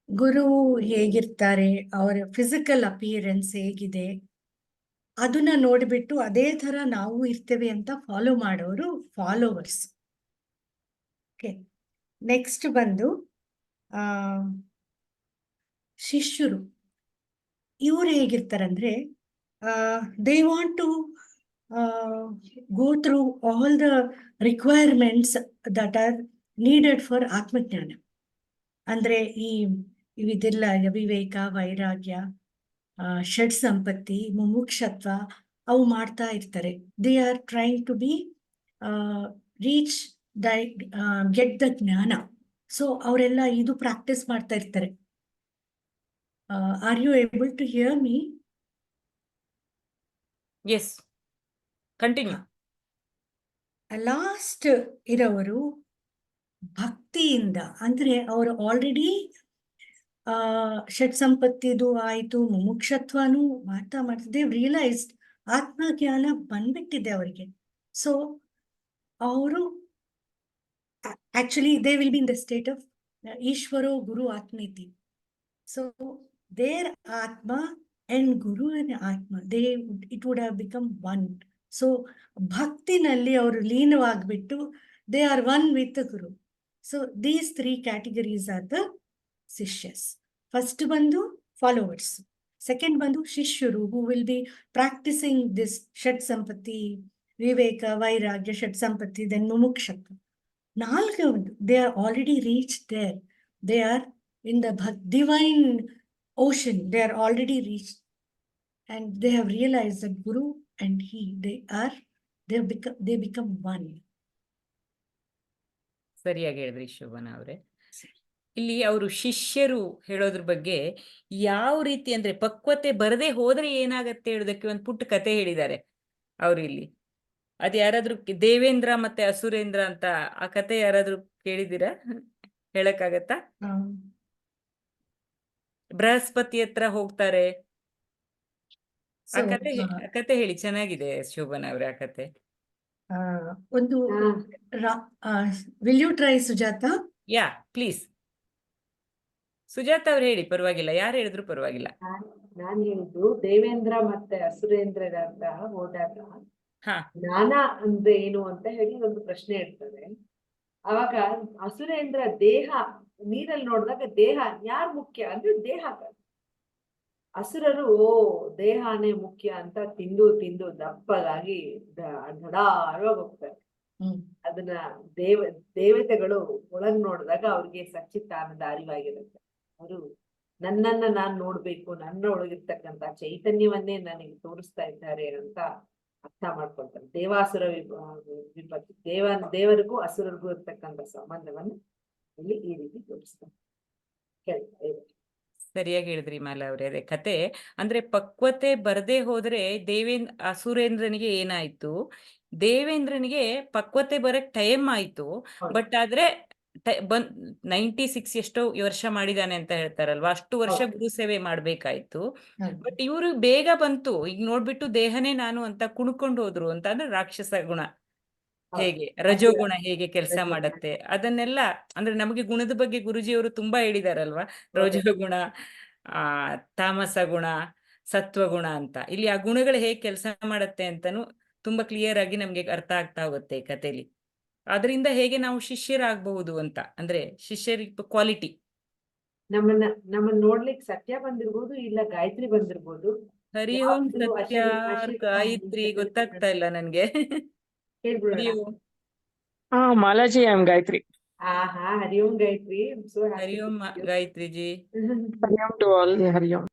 ಗುರು ಹೇಗಿರ್ತಾರೆ, ಅವರ ಫಿಸಿಕಲ್ ಅಪಿಯರೆನ್ಸ್ ಹೇಗಿದೆ, ಅದನ್ನ ನೋಡ್ಬಿಟ್ಟು ಅದೇ ತರ ನಾವು ಇರ್ತೇವೆ ಅಂತ ಫಾಲೋ ಮಾಡೋರು ಫಾಲೋವರ್ಸ್. ಓಕೆ, ನೆಕ್ಸ್ಟ್ ಬಂದು ಶಿಷ್ಯರು. ಇವ್ರು ಹೇಗಿರ್ತಾರಂದ್ರೆ they want to go through all the requirements that are needed for ಆತ್ಮಜ್ಞಾನ. ಅಂದ್ರೆ ಇವಿದೆಲ್ಲ ವಿವೇಕ, ವೈರಾಗ್ಯ, ಷಡ್ ಸಂಪತ್ತಿ, ಮುಮುಕ್ಷತ್ವ ಅವು ಮಾಡ್ತಾ ಇರ್ತಾರೆ. They are trying to be reach get the ಜ್ಞಾನ. ಸೊ ಅವರೆಲ್ಲ ಇದು ಪ್ರಾಕ್ಟೀಸ್ ಮಾಡ್ತಾ ಇರ್ತಾರೆ. Are you able to hear me? Yes, continue. Last ಇರೋವರು ಭಕ್ತಿಯಿಂದ, ಅಂದ್ರೆ ಅವರು ಆಲ್ರೆಡಿ ಷಟ್ ಸಂಪತ್ತಿದು ಆಯ್ತು, ಮುಮುಕ್ಷತ್ವನು ಮಾಡ್ತಾ ದೇ ರಿಯಲೈಸ್ಡ್ ಆತ್ಮಜ್ಞಾನ ಬಂದ್ಬಿಟ್ಟಿದೆ ಅವರಿಗೆ. ಸೊ ಅವರು actually they will be in the state of ಈಶ್ವರೋ ಗುರು ಆತ್ಮೇತಿ. So there atma and guru and atma, it would have become one. So ಭಕ್ತಿನಲ್ಲಿ ಅವರು ಲೀನವಾಗ್ಬಿಟ್ಟು they are one with the guru. So these 3 categories are the ಶಿಷ್ಯಸ್. ಫಸ್ಟ್ ಬಂದು ಫಾಲೋವರ್ಸ್, ಸೆಕೆಂಡ್ ಬಂದು ಶಿಷ್ಯರು who will be practising this ಷಟ್ ಸಂಪತ್ತಿ, ವಿವೇಕ, ವೈರಾಗ್ಯ, ಷಟ್ ಸಂಪತ್ತಿ, ದೆನ್ ಮುಮುಕ್ಷತ್ವ. ನಾಲ್ಕನೇದು they are already reach there, they are in the divine ocean, they are already reach. and they have realized that Guru and he, they become one. ಸರಿಯಾಗಿ ಹೇಳಿದ್ರಿ ಶೋಭನಾ ಅವರೇ. ಇಲ್ಲಿ ಅವರು ಶಿಷ್ಯರು ಹೇಳೋದ್ರ ಬಗ್ಗೆ ಯಾವ ರೀತಿ ಅಂದ್ರೆ ಪಕ್ವತೆ ಬರದೆ ಹೋದ್ರೆ ಏನಾಗತ್ತೆ ಹೇಳೋದಕ್ಕೆ ಒಂದು ಪುಟ್ಟ ಕತೆ ಹೇಳಿದ್ದಾರೆ ಅವ್ರು ಇಲ್ಲಿ. ಅದ್ ಯಾರಾದ್ರೂ ದೇವೇಂದ್ರ ಮತ್ತೆ ಅಸುರೇಂದ್ರ ಅಂತ ಆ ಕತೆ ಯಾರಾದ್ರೂ ಕೇಳಿದ್ದೀರಾ? ಹೇಳಕ್ಕಾಗತ್ತಾ? ಬೃಹಸ್ಪತಿ ಹತ್ರ ಹೋಗ್ತಾರೆ. ಆ So, ಕತೆ ಹೇಳಿ, ಚೆನ್ನಾಗಿದೆ ಶೋಭನಾ ಅವ್ರೆ ಆ ಕತೆ. ಒಂದು ಹಾ. will you try, Sujata? Yeah please. Sujata ಅವ್ರು ಹೇಳಿ, ಪರವಾಗಿಲ್ಲ, ಯಾರು ಹೇಳಿದ್ರು ಪರವಾಗಿಲ್ಲ. ನಾನ್ ಹೇಳಿದ್ದು ದೇವೇಂದ್ರ ಮತ್ತೆ ಅಸುರೇಂದ್ರರ ಹತ್ರ ಹೋದಾಗ ಹಾ ಜ್ಞಾನ ಅಂದ್ರೆ ಏನು ಅಂತ ಹೇಳಿ ಒಂದು ಪ್ರಶ್ನೆ ಇರ್ತದೆ. ಅವಾಗ ಅಸುರೇಂದ್ರ ದೇಹ ನೀರಲ್ಲಿ ನೋಡಿದಾಗ ದೇಹ ಯಾರು ಮುಖ್ಯ ಅಂದ್ರೆ ದೇಹ. ಅಸುರರು ದೇಹನೇ ಮುಖ್ಯ ಅಂತ ತಿಂದು ತಿಂದು ದಪ್ಪಗಾಗಿ ಧಡಾರವಾಗಿ ಹೋಗ್ತಾರೆ. ಅದನ್ನ ದೇವತೆಗಳು ಒಳಗ್ ನೋಡಿದಾಗ ಅವ್ರಿಗೆ ಸಚ್ಚಿತ್ತಾನಂದ ಅರಿವಾಗಿರುತ್ತೆ. ಅವರು ನನ್ನನ್ನ ನಾನ್ ನೋಡ್ಬೇಕು, ನನ್ನ ಒಳಗಿರ್ತಕ್ಕಂಥ ಚೈತನ್ಯವನ್ನೇ ನನಗೆ ತೋರಿಸ್ತಾ ಇದ್ದಾರೆ ಅಂತ ಅರ್ಥ ಮಾಡ್ಕೊಳ್ತಾರೆ. ದೇವಾಸುರ ವಿಪತ್ತು, ದೇವರಿಗೂ ಅಸುರರಿಗೂ ಇರ್ತಕ್ಕಂಥ ಸಂಬಂಧವನ್ನು ಇಲ್ಲಿ ಈ ರೀತಿ ತೋರಿಸ್ತಾರೆ. ಸರಿಯಾಗಿ ಹೇಳಿದ್ರಿ ಮಾಲಾ ಅವ್ರೆ. ಅದೇ ಕತೆ ಅಂದ್ರೆ ಪಕ್ವತೆ ಬರದೆ ಹೋದ್ರೆ ಅಸುರೇಂದ್ರನಿಗೆ ಏನಾಯ್ತು, ದೇವೇಂದ್ರನಿಗೆ ಪಕ್ವತೆ ಬರಕ್ ಟೈಮ್ ಆಯ್ತು. ಬಟ್ ಆದ್ರೆ 96 ಎಷ್ಟೋ ವರ್ಷ ಮಾಡಿದಾನೆ ಅಂತ ಹೇಳ್ತಾರಲ್ವಾ, ಅಷ್ಟು ವರ್ಷ ಗುರು ಸೇವೆ ಮಾಡ್ಬೇಕಾಯ್ತು. ಬಟ್ ಇವ್ರು ಬೇಗ ಬಂತು. ಈಗ ನೋಡ್ಬಿಟ್ಟು ದೇಹನೇ ನಾನು ಅಂತ ಕುಣ್ಕೊಂಡು ಹೋದ್ರು ಅಂತ. ಅಂದ್ರೆ ರಾಕ್ಷಸ ಗುಣ ಹೇಗೆ, ರಜೋಗುಣ ಹೇಗೆ ಕೆಲಸ ಮಾಡತ್ತೆ ಅದನ್ನೆಲ್ಲ ಅಂದ್ರೆ ನಮಗೆ ಗುಣದ ಬಗ್ಗೆ ಗುರುಜಿಯವರು ತುಂಬಾ ಹೇಳಿದಾರಲ್ವಾ. ರಜೋಗುಣ, ತಾಮಸ ಗುಣ, ಸತ್ವಗುಣ ಅಂತ. ಇಲ್ಲಿ ಆ ಗುಣಗಳು ಹೇಗೆ ಕೆಲಸ ಮಾಡತ್ತೆ ಅಂತಾನು ತುಂಬಾ ಕ್ಲಿಯರ್ ಆಗಿ ನಮ್ಗೆ ಅರ್ಥ ಆಗ್ತಾ ಹೋಗುತ್ತೆ ಈ ಕಥೆಯಲ್ಲಿ. ಅದರಿಂದ ಹೇಗೆ ನಾವು ಶಿಷ್ಯರಾಗಬಹುದು ಅಂತ, ಅಂದ್ರೆ ಶಿಷ್ಯರ ಕ್ವಾಲಿಟಿ. ನಮ್ಮನ್ನ ನೋಡ್ಲಿಕ್ಕೆ ಸತ್ಯ ಬಂದಿರ್ಬೋದು, ಇಲ್ಲ ಗಾಯತ್ರಿ ಬಂದಿರ್ಬೋದು. ಹರಿ ಓಂ ಸತ್ಯ, ಗಾಯತ್ರಿ ಗೊತ್ತಾಗ್ತಾ ಇಲ್ಲ ನನ್ಗೆ. Hari Om. Malaji, I am Gayatri. Hari Om Gayatri. Hari Om Gayatri ji. Hari Om to all. Hari Om.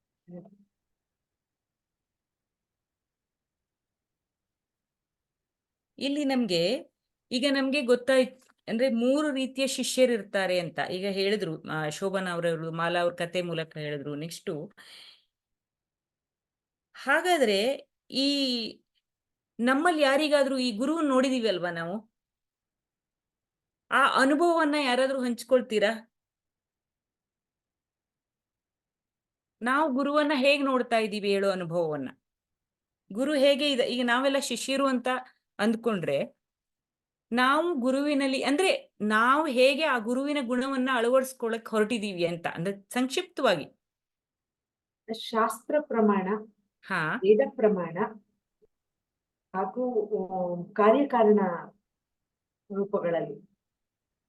ಇಲ್ಲಿ ಈಗ ನಮ್ಗೆ ಗೊತ್ತಾಯ್ತು ಅಂದ್ರೆ 3 ರೀತಿಯ ಶಿಷ್ಯರು ಇರ್ತಾರೆ ಅಂತ ಈಗ ಹೇಳಿದ್ರು ಶೋಭನಾ ಅವರವರು, ಮಾಲಾ ಅವ್ರ ಕತೆ ಮೂಲಕ ಹೇಳಿದ್ರು. ನೆಕ್ಸ್ಟ್ ಹಾಗಾದ್ರೆ ಈ ನಮ್ಮಲ್ಲಿ ಯಾರಿಗಾದ್ರೂ ಈ ಗುರು ನೋಡಿದೀವಿ ಅಲ್ವಾ ನಾವು, ಆ ಅನುಭವವನ್ನ ಯಾರಾದ್ರೂ ಹಂಚ್ಕೊಳ್ತೀರಾ? ನಾವು ಗುರುವನ್ನ ಹೇಗ್ ನೋಡ್ತಾ ಇದ್ದೀವಿ ಹೇಳೋ ಅನುಭವವನ್ನ. ಗುರು ಹೇಗೆ ಇದೆ, ಈಗ ನಾವೆಲ್ಲ ಶಿಷ್ಯರು ಅಂತ ಅಂದ್ಕೊಂಡ್ರೆ ನಾವು ಗುರುವಿನಲ್ಲಿ ಅಂದ್ರೆ ನಾವು ಹೇಗೆ ಆ ಗುರುವಿನ ಗುಣವನ್ನ ಅಳವಡಿಸ್ಕೊಳಕ್ ಹೊರಟಿದೀವಿ ಅಂತ, ಅಂದ್ರೆ ಸಂಕ್ಷಿಪ್ತವಾಗಿ. ಶಾಸ್ತ್ರ ಪ್ರಮಾಣ, ಹಾ ವೇದ ಪ್ರಮಾಣ ಹಾಗೂ ಕಾರ್ಯಕಾರಣ ರೂಪಗಳಲ್ಲಿ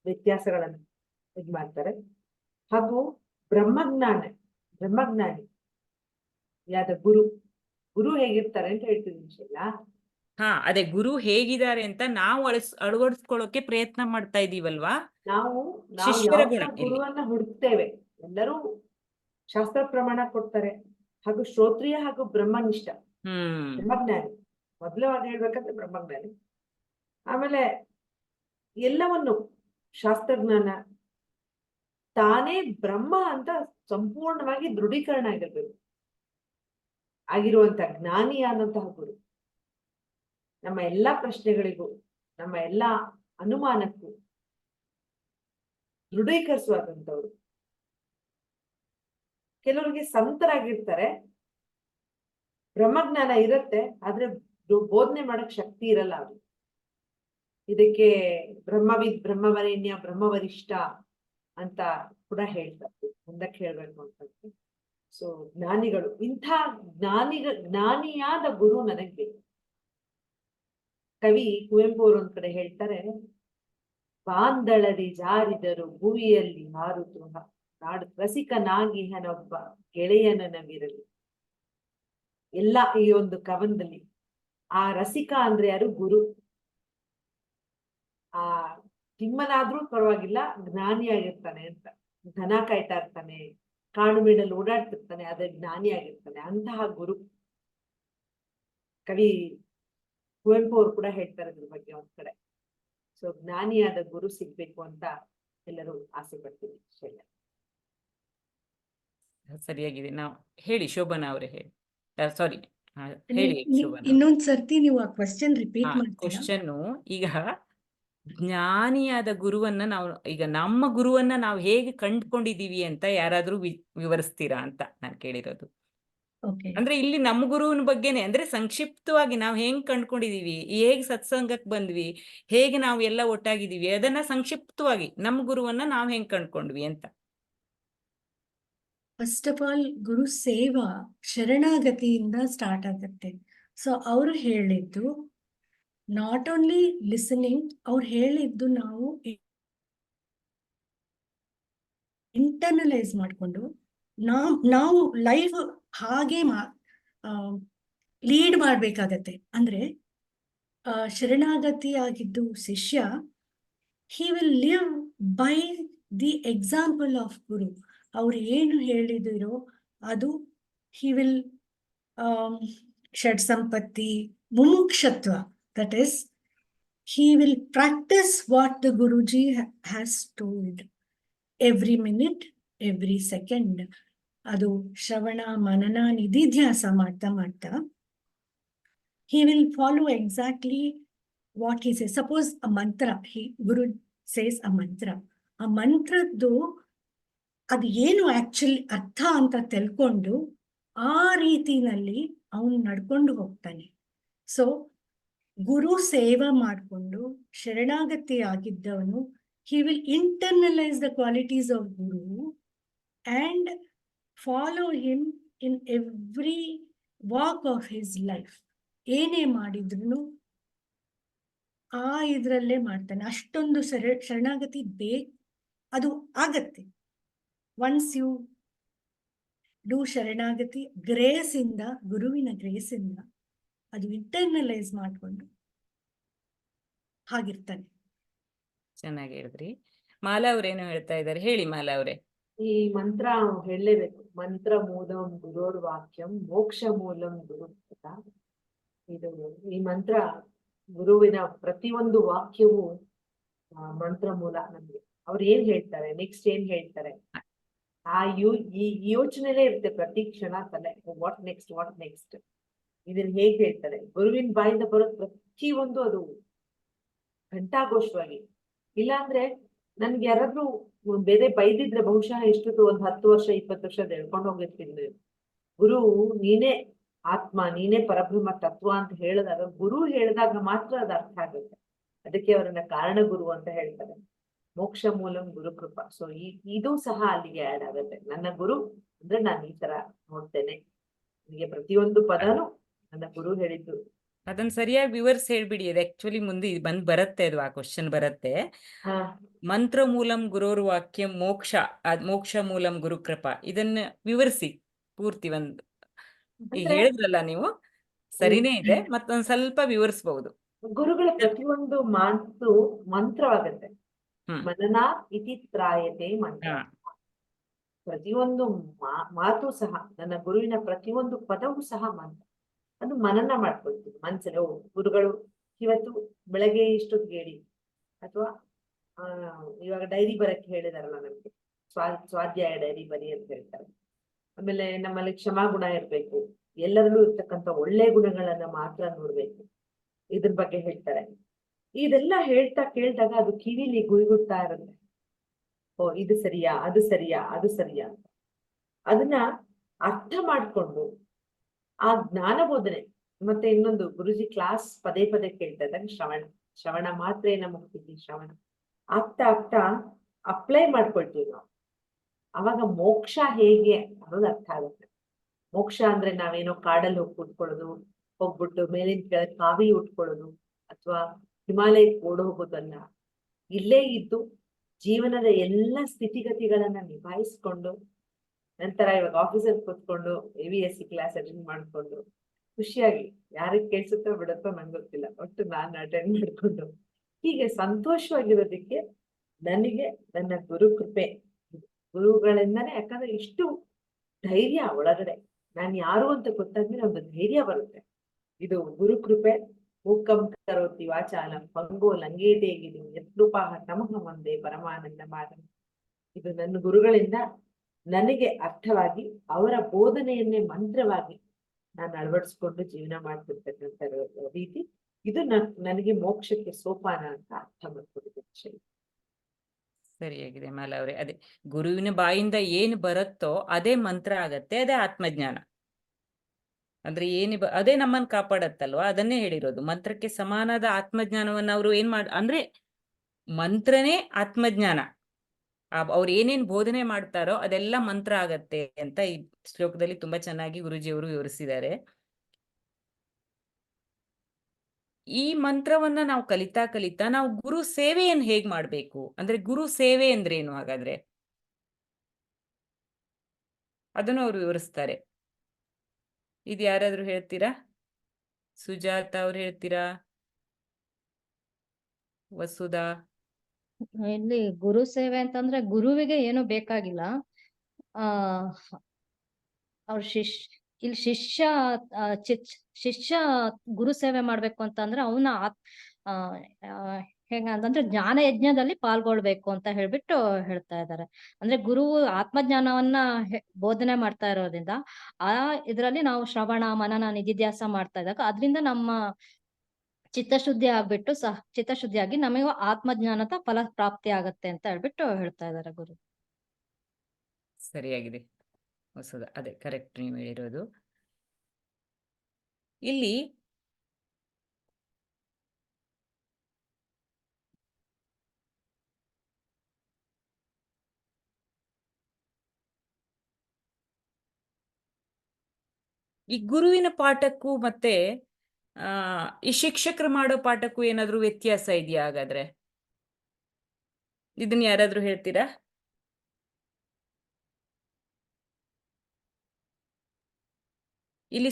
ವ್ಯತ್ಯಾಸಗಳನ್ನು ಇದ್ ಮಾಡ್ತಾರೆ. ಹಾಗೂ ಬ್ರಹ್ಮಜ್ಞಾನಿ ಯಾದ ಗುರು ಹೇಗಿರ್ತಾರೆ ಅಂತ ಹೇಳ್ತೀವಿ. ಹಾ ಅದೇ ಗುರು ಹೇಗಿದ್ದಾರೆ ಅಂತ ನಾವು ಅಳವಡಿಸ್ಕೊಳ್ಳೋಕೆ ಪ್ರಯತ್ನ ಮಾಡ್ತಾ ಇದೀವಲ್ವಾ. ನಾವು ಶಿಷ್ಯರ ಗುಣ ಗುರುವನ್ನ ಹುಡುಕ್ತೇವೆ. ಎಲ್ಲರೂ ಶಾಸ್ತ್ರ ಪ್ರಮಾಣ ಕೊಡ್ತಾರೆ. ಹಾಗೂ ಶ್ರೋತ್ರಿಯ ಹಾಗೂ ಬ್ರಹ್ಮನಿಷ್ಠ, ಬ್ರಹ್ಮಜ್ಞಾನಿ. ಮೊದಲವಾಗಿ ಹೇಳ್ಬೇಕಂದ್ರೆ ಬ್ರಹ್ಮಜ್ಞಾನಿ. ಆಮೇಲೆ ಎಲ್ಲವನ್ನು ಶಾಸ್ತ್ರಜ್ಞಾನ ತಾನೇ ಬ್ರಹ್ಮ ಅಂತ ಸಂಪೂರ್ಣವಾಗಿ ದೃಢೀಕರಣ ಆಗಿರುವಂತ ಜ್ಞಾನಿ ಆದಂತಹ ಗುರು. ನಮ್ಮ ಎಲ್ಲಾ ಪ್ರಶ್ನೆಗಳಿಗೂ, ನಮ್ಮ ಎಲ್ಲಾ ಅನುಮಾನಕ್ಕೂ ದೃಢೀಕರಿಸುವಂತವ್ರು. ಕೆಲವರಿಗೆ ಸಂತರಾಗಿರ್ತಾರೆ, ಬ್ರಹ್ಮಜ್ಞಾನ ಇರುತ್ತೆ, ಆದ್ರೆ ಬೋಧನೆ ಮಾಡಕ್ ಶಕ್ತಿ ಇರಲ್ಲ ಅವ್ರಿಗೆ. ಇದಕ್ಕೆ ಬ್ರಹ್ಮವಿದ್, ಬ್ರಹ್ಮವರೇಣ್ಯ, ಬ್ರಹ್ಮವರಿಷ್ಠ ಅಂತ ಕೂಡ ಹೇಳ್ತಾರೆ ಮುಂದಕ್ಕೆ ಹೇಳ್ಬೇಕು ಅಂತಂದ್ರೆ. ಸೊ ಜ್ಞಾನಿಗಳು, ಇಂಥ ಜ್ಞಾನಿಯಾದ ಗುರು ನನಗೆ ಬೇಕು. ಕವಿ ಕುವೆಂಪು ಅವರು ಒಂದ್ ಕಡೆ ಹೇಳ್ತಾರೆ, ಬಾಂದಳದಿ ಜಾರಿದರು ಭೂವಿಯಲ್ಲಿ ಹಾರುತು ನಾಡು ರಸಿಕನಾಗಿಹನೊಬ್ಬ ಗೆಳೆಯನವಿರಲಿ. ಎಲ್ಲ ಈ ಒಂದು ಕವನದಲ್ಲಿ ಆ ರಸಿಕ ಅಂದ್ರೆ ಯಾರು? ಗುರು. ಆ ತಿಮ್ಮನಾದ್ರೂ ಪರವಾಗಿಲ್ಲ, ಜ್ಞಾನಿಯಾಗಿರ್ತಾನೆ ಅಂತ. ದನ ಕಾಯ್ತಾ ಇರ್ತಾನೆ, ಕಾಡು ಮೇಡಲ್ಲಿ ಓಡಾಡ್ತಿರ್ತಾನೆ, ಅದೇ ಜ್ಞಾನಿಯಾಗಿರ್ತಾನೆ. ಅಂತಹ ಗುರು ಕವಿ ಕುವೆಂಪು ಅವ್ರು ಕೂಡ ಹೇಳ್ತಾರೆ ಇದ್ರ ಬಗ್ಗೆ ಒಂದ್ ಕಡೆ. ಸೊ ಜ್ಞಾನಿಯಾದ ಗುರು ಸಿಗ್ಬೇಕು ಅಂತ ಎಲ್ಲರೂ ಆಸೆ ಪಡ್ತೀವಿ. ಸರಿಯಾಗಿದೆ. ನಾವು ಹೇಳಿ ಶೋಭನಾ ಅವರೇ ಹೇಳಿ. ಸಾರಿ, ಹೇಳಿ ಶೋಭನಾ. ಇನ್ನೊಂದ್ ಸರ್ತಿ ನೀವು ಆ ಕ್ವಶನ್ ರಿಪೀಟ್ ಮಾಡ್ತೀರಾ? ಕ್ವಶನ್ನು ಈಗ ಜ್ಞಾನಿಯಾದ ಗುರುವನ್ನ ನಾವು ಈಗ ನಮ್ಮ ಗುರುವನ್ನ ನಾವು ಹೇಗೆ ಕಂಡುಕೊಂಡಿದೀವಿ ಅಂತ ಯಾರಾದ್ರೂ ವಿವರಿಸ್ತೀರಾ ಅಂತ ನಾನು ಕೇಳಿರೋದು. ಓಕೆ. ಅಂದ್ರೆ ಇಲ್ಲಿ ನಮ್ಮ ಗುರುವಿನ ಬಗ್ಗೆನೆ, ಅಂದ್ರೆ ಸಂಕ್ಷಿಪ್ತವಾಗಿ ನಾವು ಹೆಂಗ್ ಕಂಡ್ಕೊಂಡಿದೀವಿ, ಹೇಗ್ ಸತ್ಸಂಗಕ್ಕೆ ಬಂದ್ವಿ, ಹೇಗೆ ನಾವು ಎಲ್ಲ ಒಟ್ಟಾಗಿದ್ದೀವಿ, ಅದನ್ನ ಸಂಕ್ಷಿಪ್ತವಾಗಿ ನಮ್ಮ ಗುರುವನ್ನ ನಾವು ಹೆಂಗ್ ಕಂಡ್ಕೊಂಡ್ವಿ ಅಂತ. ಫಸ್ಟ್ ಆಫ್ ಆಲ್ ಗುರು ಸೇವಾ ಶರಣಾಗತಿಯಿಂದ ಸ್ಟಾರ್ಟ್ ಆಗುತ್ತೆ. ಸೊ ಅವರು ಹೇಳಿದ್ದು ನಾಟ್ ಓನ್ಲಿ ಲಿಸನಿಂಗ್, ಅವ್ರು ಹೇಳಿದ್ದು ನಾವು ಇಂಟರ್ನಲೈಸ್ ಮಾಡಿಕೊಂಡು ನಾವು ಲೈಫ್ ಹಾಗೆ ಲೀಡ್ ಮಾಡ್ಬೇಕಾಗತ್ತೆ. ಅಂದ್ರೆ ಶರಣಾಗತಿ ಆಗಿದ್ದು ಶಿಷ್ಯ, he will live by the example of guru. ಅವ್ರು ಏನು ಹೇಳಿದಿರೋ ಅದು ಹಿ ವಿಲ್ ಷಡ್ ಸಂಪತ್ತಿ ಮುಮುಕ್ಷತ್ವ, that is he will practice what the Guruji has told every minute, every second. ಅದು ಶ್ರವಣ ಮನನ ನಿಧಿಧ್ಯಾಸ ಮಾಡ್ತಾ ಮಾಡ್ತಾ he will follow exactly what he says. Suppose a mantra, Guru says a mantra, ಆ ಮಂತ್ರದ್ದು ಅದು ಏನು ಆಕ್ಚುಲಿ ಅರ್ಥ ಅಂತ ತಿಳ್ಕೊಂಡು ಆ ರೀತಿನಲ್ಲಿ ಅವನು ನಡ್ಕೊಂಡು ಹೋಗ್ತಾನೆ. ಸೊ ಗುರು ಸೇವಾ ಮಾಡಿಕೊಂಡು ಶರಣಾಗತಿ ಆಗಿದ್ದವನು, he will internalize the qualities of Guru and follow him in every walk of his life. ಏನೇ ಮಾಡಿದ್ರು ಆ ಇದ್ರಲ್ಲೇ ಮಾಡ್ತಾನೆ. ಅಷ್ಟೊಂದು ಶರಣಾಗತಿ ಅದು ಆಗತ್ತೆ. ಒನ್ಸ್ ಯು ಡೂ ಶರಣಾಗತಿ, ಗ್ರೇಸ್ ಇಂದ, ಗುರುವಿನ ಗ್ರೇಸ್ ಇಂದ ಅದು ಇಂಟರ್ನಲೈಸ್ ಮಾಡ್ಕೊಂಡು ಹಾಗಿರ್ತಾನೆ. ಚೆನ್ನಾಗಿ ಹೇಳಿದ್ರಿ. ಮಾಲಾ ಅವ್ರೇನು ಹೇಳ್ತಾ ಇದ್ದಾರೆ, ಹೇಳಿ ಮಾಲಾ ಅವರೇ. ಈ ಮಂತ್ರ ಹೇಳಲೇಬೇಕು. ಮಂತ್ರ ಮೂಲಂ ಗುರೋರ್ ವಾಕ್ಯಂ ಮೋಕ್ಷ ಮೂಲಂ ಗುರು. ಇದು ಈ ಮಂತ್ರ ಗುರುವಿನ ಪ್ರತಿಯೊಂದು ವಾಕ್ಯವು ಮಂತ್ರ ಮೂಲ ನಮ್ಗೆ. ಅವ್ರು ಏನ್ ಹೇಳ್ತಾರೆ, ನೆಕ್ಸ್ಟ್ ಏನ್ ಹೇಳ್ತಾರೆ, ಈ ಯೋಚನೆಲೇ ಇರುತ್ತೆ ಪ್ರತಿ ಕ್ಷಣ ತಲೆ. ವಾಟ್ ನೆಕ್ಸ್ಟ್ ಇದನ್ನ ಹೇಗ್ ಹೇಳ್ತಾರೆ. ಗುರುವಿನ ಬಾಯಿಂದ ಬರೋದು ಪ್ರತಿಯೊಂದು ಅದು ಘಂಟಾಘೋಷವಾಗಿ. ಇಲ್ಲಾಂದ್ರೆ ನನ್ಗೆ ಯಾರಾದ್ರೂ ಬೇರೆ ಬೈದಿದ್ರೆ ಬಹುಶಃ ಎಷ್ಟೊತ್ತು ಒಂದು 10 ವರ್ಷ 20 ವರ್ಷ ಹೇಳ್ಕೊಂಡು ಹೋಗಿರ್ತೀನಿ. ಗುರು ನೀನೇ ಆತ್ಮ, ನೀನೇ ಪರಬ್ರಹ್ಮ ತತ್ವ ಅಂತ ಹೇಳಿದಾಗ, ಗುರು ಹೇಳಿದಾಗ ಮಾತ್ರ ಅದು ಅರ್ಥ ಆಗುತ್ತೆ. ಅದಕ್ಕೆ ಅವರನ್ನ ಕಾರಣ ಗುರು ಅಂತ ಹೇಳ್ತಾರೆ. ಮೋಕ್ಷ ಮೂಲಂ ಗುರು ಕೃಪಾ. ಸೊ ಇದು ಸಹ ಅಲ್ಲಿಗೆ ಆಡ್ ಆಗುತ್ತೆ. ನನ್ನ ಗುರು ಅಂದ್ರೆ ನಾನು ಈ ತರ ನೋಡ್ತೇನೆ, ನನಗೆ ಪ್ರತಿಯೊಂದು ಪದನು ನನ್ನ ಗುರು ಹೇಳಿದ್ದು. ಅದನ್ನ ಸರಿಯಾಗಿ ವಿವರಿಸಿ ಹೇಳ್ಬಿಡಿ. ಅದು ಆಕ್ಚುಲಿ ಮುಂದೆ ಬರುತ್ತೆ, ಅದು ಆ ಕ್ವಶನ್ ಬರುತ್ತೆ. ಮಂತ್ರ ಮೂಲಂ ಗುರೋರ್ ವಾಕ್ಯ ಮೋಕ್ಷ ಮೂಲಂ ಗುರು ಕೃಪಾ. ಇದನ್ನ ವಿವರಿಸಿ ಪೂರ್ತಿ. ಈಗ ಹೇಳಿದ್ರಲ್ಲ ನೀವು, ಸರಿನೇ ಇದೆ, ಮತ್ತೊಂದ್ ಸ್ವಲ್ಪ ವಿವರಿಸಬಹುದು. ಗುರುಗಳ ಪ್ರತಿಯೊಂದು ಮಾತು ಮಂತ್ರವಾಗತ್ತೆ. ಮನನ ಇತಿ ತ್ರಾಯತೆ ಮಂತ್ರ. ಪ್ರತಿಯೊಂದು ಮಾತು ಸಹ, ನನ್ನ ಗುರುವಿನ ಪ್ರತಿಯೊಂದು ಪದವೂ ಸಹ ಮಂತ್ರ. ಅದು ಮನನ ಮಾಡ್ಕೊಳ್ತೀವಿ ಮನ್ಸಲ್ಲಿ. ಗುರುಗಳು ಇವತ್ತು ಬೆಳಗ್ಗೆ ಇಷ್ಟೊತ್ತಿಗೆ ಹೇಳಿ, ಅಥವಾ ಇವಾಗ ಡೈರಿ ಬರಕ್ಕೆ ಹೇಳಿದಾರಲ್ಲ ನಮ್ಗೆ, ಸ್ವಾಧ್ಯಾಯ ಡೈರಿ ಬರಿ ಅಂತ ಹೇಳ್ತಾರೆ. ಆಮೇಲೆ ನಮ್ಮಲ್ಲಿ ಕ್ಷಮಾಗುಣ ಇರ್ಬೇಕು, ಎಲ್ಲರಲ್ಲೂ ಇರ್ತಕ್ಕಂಥ ಒಳ್ಳೆ ಗುಣಗಳನ್ನ ಮಾತ್ರ ನೋಡ್ಬೇಕು, ಇದ್ರ ಬಗ್ಗೆ ಹೇಳ್ತಾರೆ. ಇದೆಲ್ಲ ಕೇಳ್ದಾಗ ಅದು ಕಿವಿಲಿ ಗುಯ್ಗುಡ್ತಾ ಇರುತ್ತೆ. ಓ ಇದು ಸರಿಯಾ, ಅದು ಸರಿಯಾ ಅಂತ. ಅದನ್ನ ಅರ್ಥ ಮಾಡ್ಕೊಂಡು ಆ ಜ್ಞಾನ ಬೋಧನೆ. ಮತ್ತೆ ಇನ್ನೊಂದು, ಗುರುಜಿ ಕ್ಲಾಸ್ ಪದೇ ಕೇಳ್ತಾ ಇದ್ದಾಗ ಶ್ರವಣ ಮಾತ್ರ ಮುಕ್ತಿ. ಶ್ರವಣ ಆಗ್ತಾ ಅಪ್ಲೈ ಮಾಡ್ಕೊಳ್ತೀವಿ ನಾವು. ಅವಾಗ ಮೋಕ್ಷ ಹೇಗೆ ಅನ್ನೋದು ಅರ್ಥ ಆಗುತ್ತೆ. ಮೋಕ್ಷ ಅಂದ್ರೆ ನಾವೇನೋ ಕಾಡಲ್ಲಿ ಹೋಗಿ ಕೂತ್ಕೊಳ್ಳೋದು, ಹೋಗ್ಬಿಟ್ಟು ಮೇಲಿನ ಕೆಳಗೆ ಕಾವಿ ಉಟ್ಕೊಳ್ಳೋದು, ಅಥವಾ ಹಿಮಾಲಯಕ್ಕೆ ಓಡ್ ಹೋಗೋದಲ್ಲ. ಇಲ್ಲೇ ಇದ್ದು ಜೀವನದ ಎಲ್ಲ ಸ್ಥಿತಿಗತಿಗಳನ್ನ ನಿಭಾಯಿಸ್ಕೊಂಡು, ನಂತರ ಇವಾಗ ಆಫೀಸಲ್ಲಿ ಕೂತ್ಕೊಂಡು AVSC ಕ್ಲಾಸ್ ಅಟೆಂಡ್ ಮಾಡ್ಕೊಂಡು ಖುಷಿಯಾಗಿ, ಯಾರಿಗೆ ಕೇಳ್ಸುತ್ತೋ ಬಿಡುತ್ತೋ ನಂಗೆ ಗೊತ್ತಿಲ್ಲ, ಒಟ್ಟು ನಾನು ಅಟೆಂಡ್ ಮಾಡ್ಕೊಂಡು ಹೀಗೆ ಸಂತೋಷವಾಗಿರೋದಕ್ಕೆ ನನಗೆ ನನ್ನ ಗುರು ಕೃಪೆ, ಗುರುಗಳಿಂದಾನೇ. ಯಾಕಂದ್ರೆ ಇಷ್ಟು ಧೈರ್ಯ ಒಳಗಡೆ, ನಾನು ಯಾರು ಅಂತ ಗೊತ್ತಾದ್ಮೇಲೆ ಒಂದು ಧೈರ್ಯ ಬರುತ್ತೆ. ಇದು ಗುರುಕೃಪೆ. ಮೂಕಂ ಕರೋತಿ ವಾಚಾಲಂ ಪಂಗೋ ಲಂಘೇತೆ ಗಿರಿಂ ಯತ್ಕೃಪಾಃ ತಮಃ ವಂದೇ ಪರಮಾನಂದ ಮಾಧವಂ. ಇದು ನನ್ನ ಗುರುಗಳಿಂದ ನನಗೆ ಅರ್ಥವಾಗಿ ಅವರ ಬೋಧನೆಯನ್ನೇ ಮಂತ್ರವಾಗಿ ನಾನು ಅಳವಡಿಸ್ಕೊಂಡು ಜೀವನ ಮಾಡ್ತಿರ್ತಕ್ಕಂಥ ರೀತಿ. ಇದು ನನಗೆ ಮೋಕ್ಷಕ್ಕೆ ಸೋಪಾನ ಅಂತ ಅರ್ಥ ಮಾಡ್ಕೊಂಡಿದ್ದೇನೆ. ಸರಿಯಾಗಿದೆ ಮಾಲಾ ಅವರೇ. ಅದೇ ಗುರುವಿನ ಬಾಯಿಂದ ಏನು ಬರುತ್ತೋ ಅದೇ ಮಂತ್ರ ಆಗತ್ತೆ, ಅದೇ ಆತ್ಮಜ್ಞಾನ. ಅಂದ್ರೆ ಅದೇ ನಮ್ಮನ್ನ ಕಾಪಾಡತ್ತಲ್ವಾ, ಅದನ್ನೇ ಹೇಳಿರೋದು. ಮಂತ್ರಕ್ಕೆ ಸಮಾನದ ಆತ್ಮಜ್ಞಾನವನ್ನ ಅವರು ಅಂದ್ರೆ ಮಂತ್ರನೇ ಆತ್ಮಜ್ಞಾನ. ಅವ್ರು ಏನೇನ್ ಬೋಧನೆ ಮಾಡ್ತಾರೋ ಅದೆಲ್ಲ ಮಂತ್ರ ಆಗತ್ತೆ ಅಂತ ಈ ಶ್ಲೋಕದಲ್ಲಿ ತುಂಬಾ ಚೆನ್ನಾಗಿ ಗುರುಜಿಯವರು ವಿವರಿಸಿದ್ದಾರೆ. ಈ ಮಂತ್ರವನ್ನ ನಾವು ಕಲಿತಾ ನಾವು ಗುರು ಸೇವೆಯನ್ನು ಹೇಗ್ ಮಾಡ್ಬೇಕು, ಅಂದ್ರೆ ಗುರು ಸೇವೆ ಅಂದ್ರೇನು ಹಾಗಾದ್ರೆ ಅದನ್ನು ಅವ್ರು ವಿವರಿಸ್ತಾರೆ. ಇದು ಯಾರಾದ್ರೂ ಹೇಳ್ತೀರಾ? ಸುಜಾತ ಅವ್ರು ಹೇಳ್ತೀರಾ? ವಸುಧಾ? ಇಲ್ಲಿ ಗುರು ಸೇವೆ ಅಂತಂದ್ರೆ ಗುರುವಿಗೆ ಏನು ಬೇಕಾಗಿಲ್ಲ. ಅವ್ರ ಇಲ್ಲಿ ಶಿಷ್ಯ ಗುರು ಸೇವೆ ಮಾಡ್ಬೇಕು ಅಂತಂದ್ರೆ ಅವನ ಹೆಂಗಂತಂದ್ರೆ ಜ್ಞಾನ ಯಜ್ಞದಲ್ಲಿ ಪಾಲ್ಗೊಳ್ಬೇಕು ಅಂತ ಹೇಳ್ಬಿಟ್ಟು ಹೇಳ್ತಾ ಇದ್ದಾರೆ. ಅಂದ್ರೆ ಗುರು ಆತ್ಮಜ್ಞಾನವನ್ನ ಬೋಧನೆ ಮಾಡ್ತಾ ಇರೋದ್ರಿಂದ ಇದ್ರಲ್ಲಿ ನಾವು ಶ್ರವಣ ಮನನ ನಿಧಿಧ್ಯಾಸ ಮಾಡ್ತಾ ಇದ್ದಾಗ ಅದರಿಂದ ನಮ್ಮ ಚಿತ್ತಶುದ್ಧಿ ಆಗ್ಬಿಟ್ಟು ಚಿತ್ತಶುದ್ಧಿಯಾಗಿ ನಮಗೆ ಆತ್ಮಜ್ಞಾನದ ಫಲ ಪ್ರಾಪ್ತಿ ಆಗತ್ತೆ ಅಂತ ಹೇಳ್ಬಿಟ್ಟು ಹೇಳ್ತಾ ಇದ್ದಾರೆ ಗುರು. ಸರಿಯಾಗಿದೆ ಹೊಸದ, ಅದೇ ಕರೆಕ್ಟ್ ನೀವು ಹೇಳಿರೋದು. ಇಲ್ಲಿ ಈ ಗುರುವಿನ ಪಾಠಕ್ಕೂ ಮತ್ತೆ ಈ ಶಿಕ್ಷಕರು ಮಾಡೋ ಪಾಠಕ್ಕೂ ಏನಾದ್ರೂ ವ್ಯತ್ಯಾಸ ಇದೆಯಾ ಹಾಗಾದ್ರೆ? ಇದನ್ನ ಯಾರಾದ್ರೂ ಹೇಳ್ತೀರಾ? ಇಲ್ಲಿ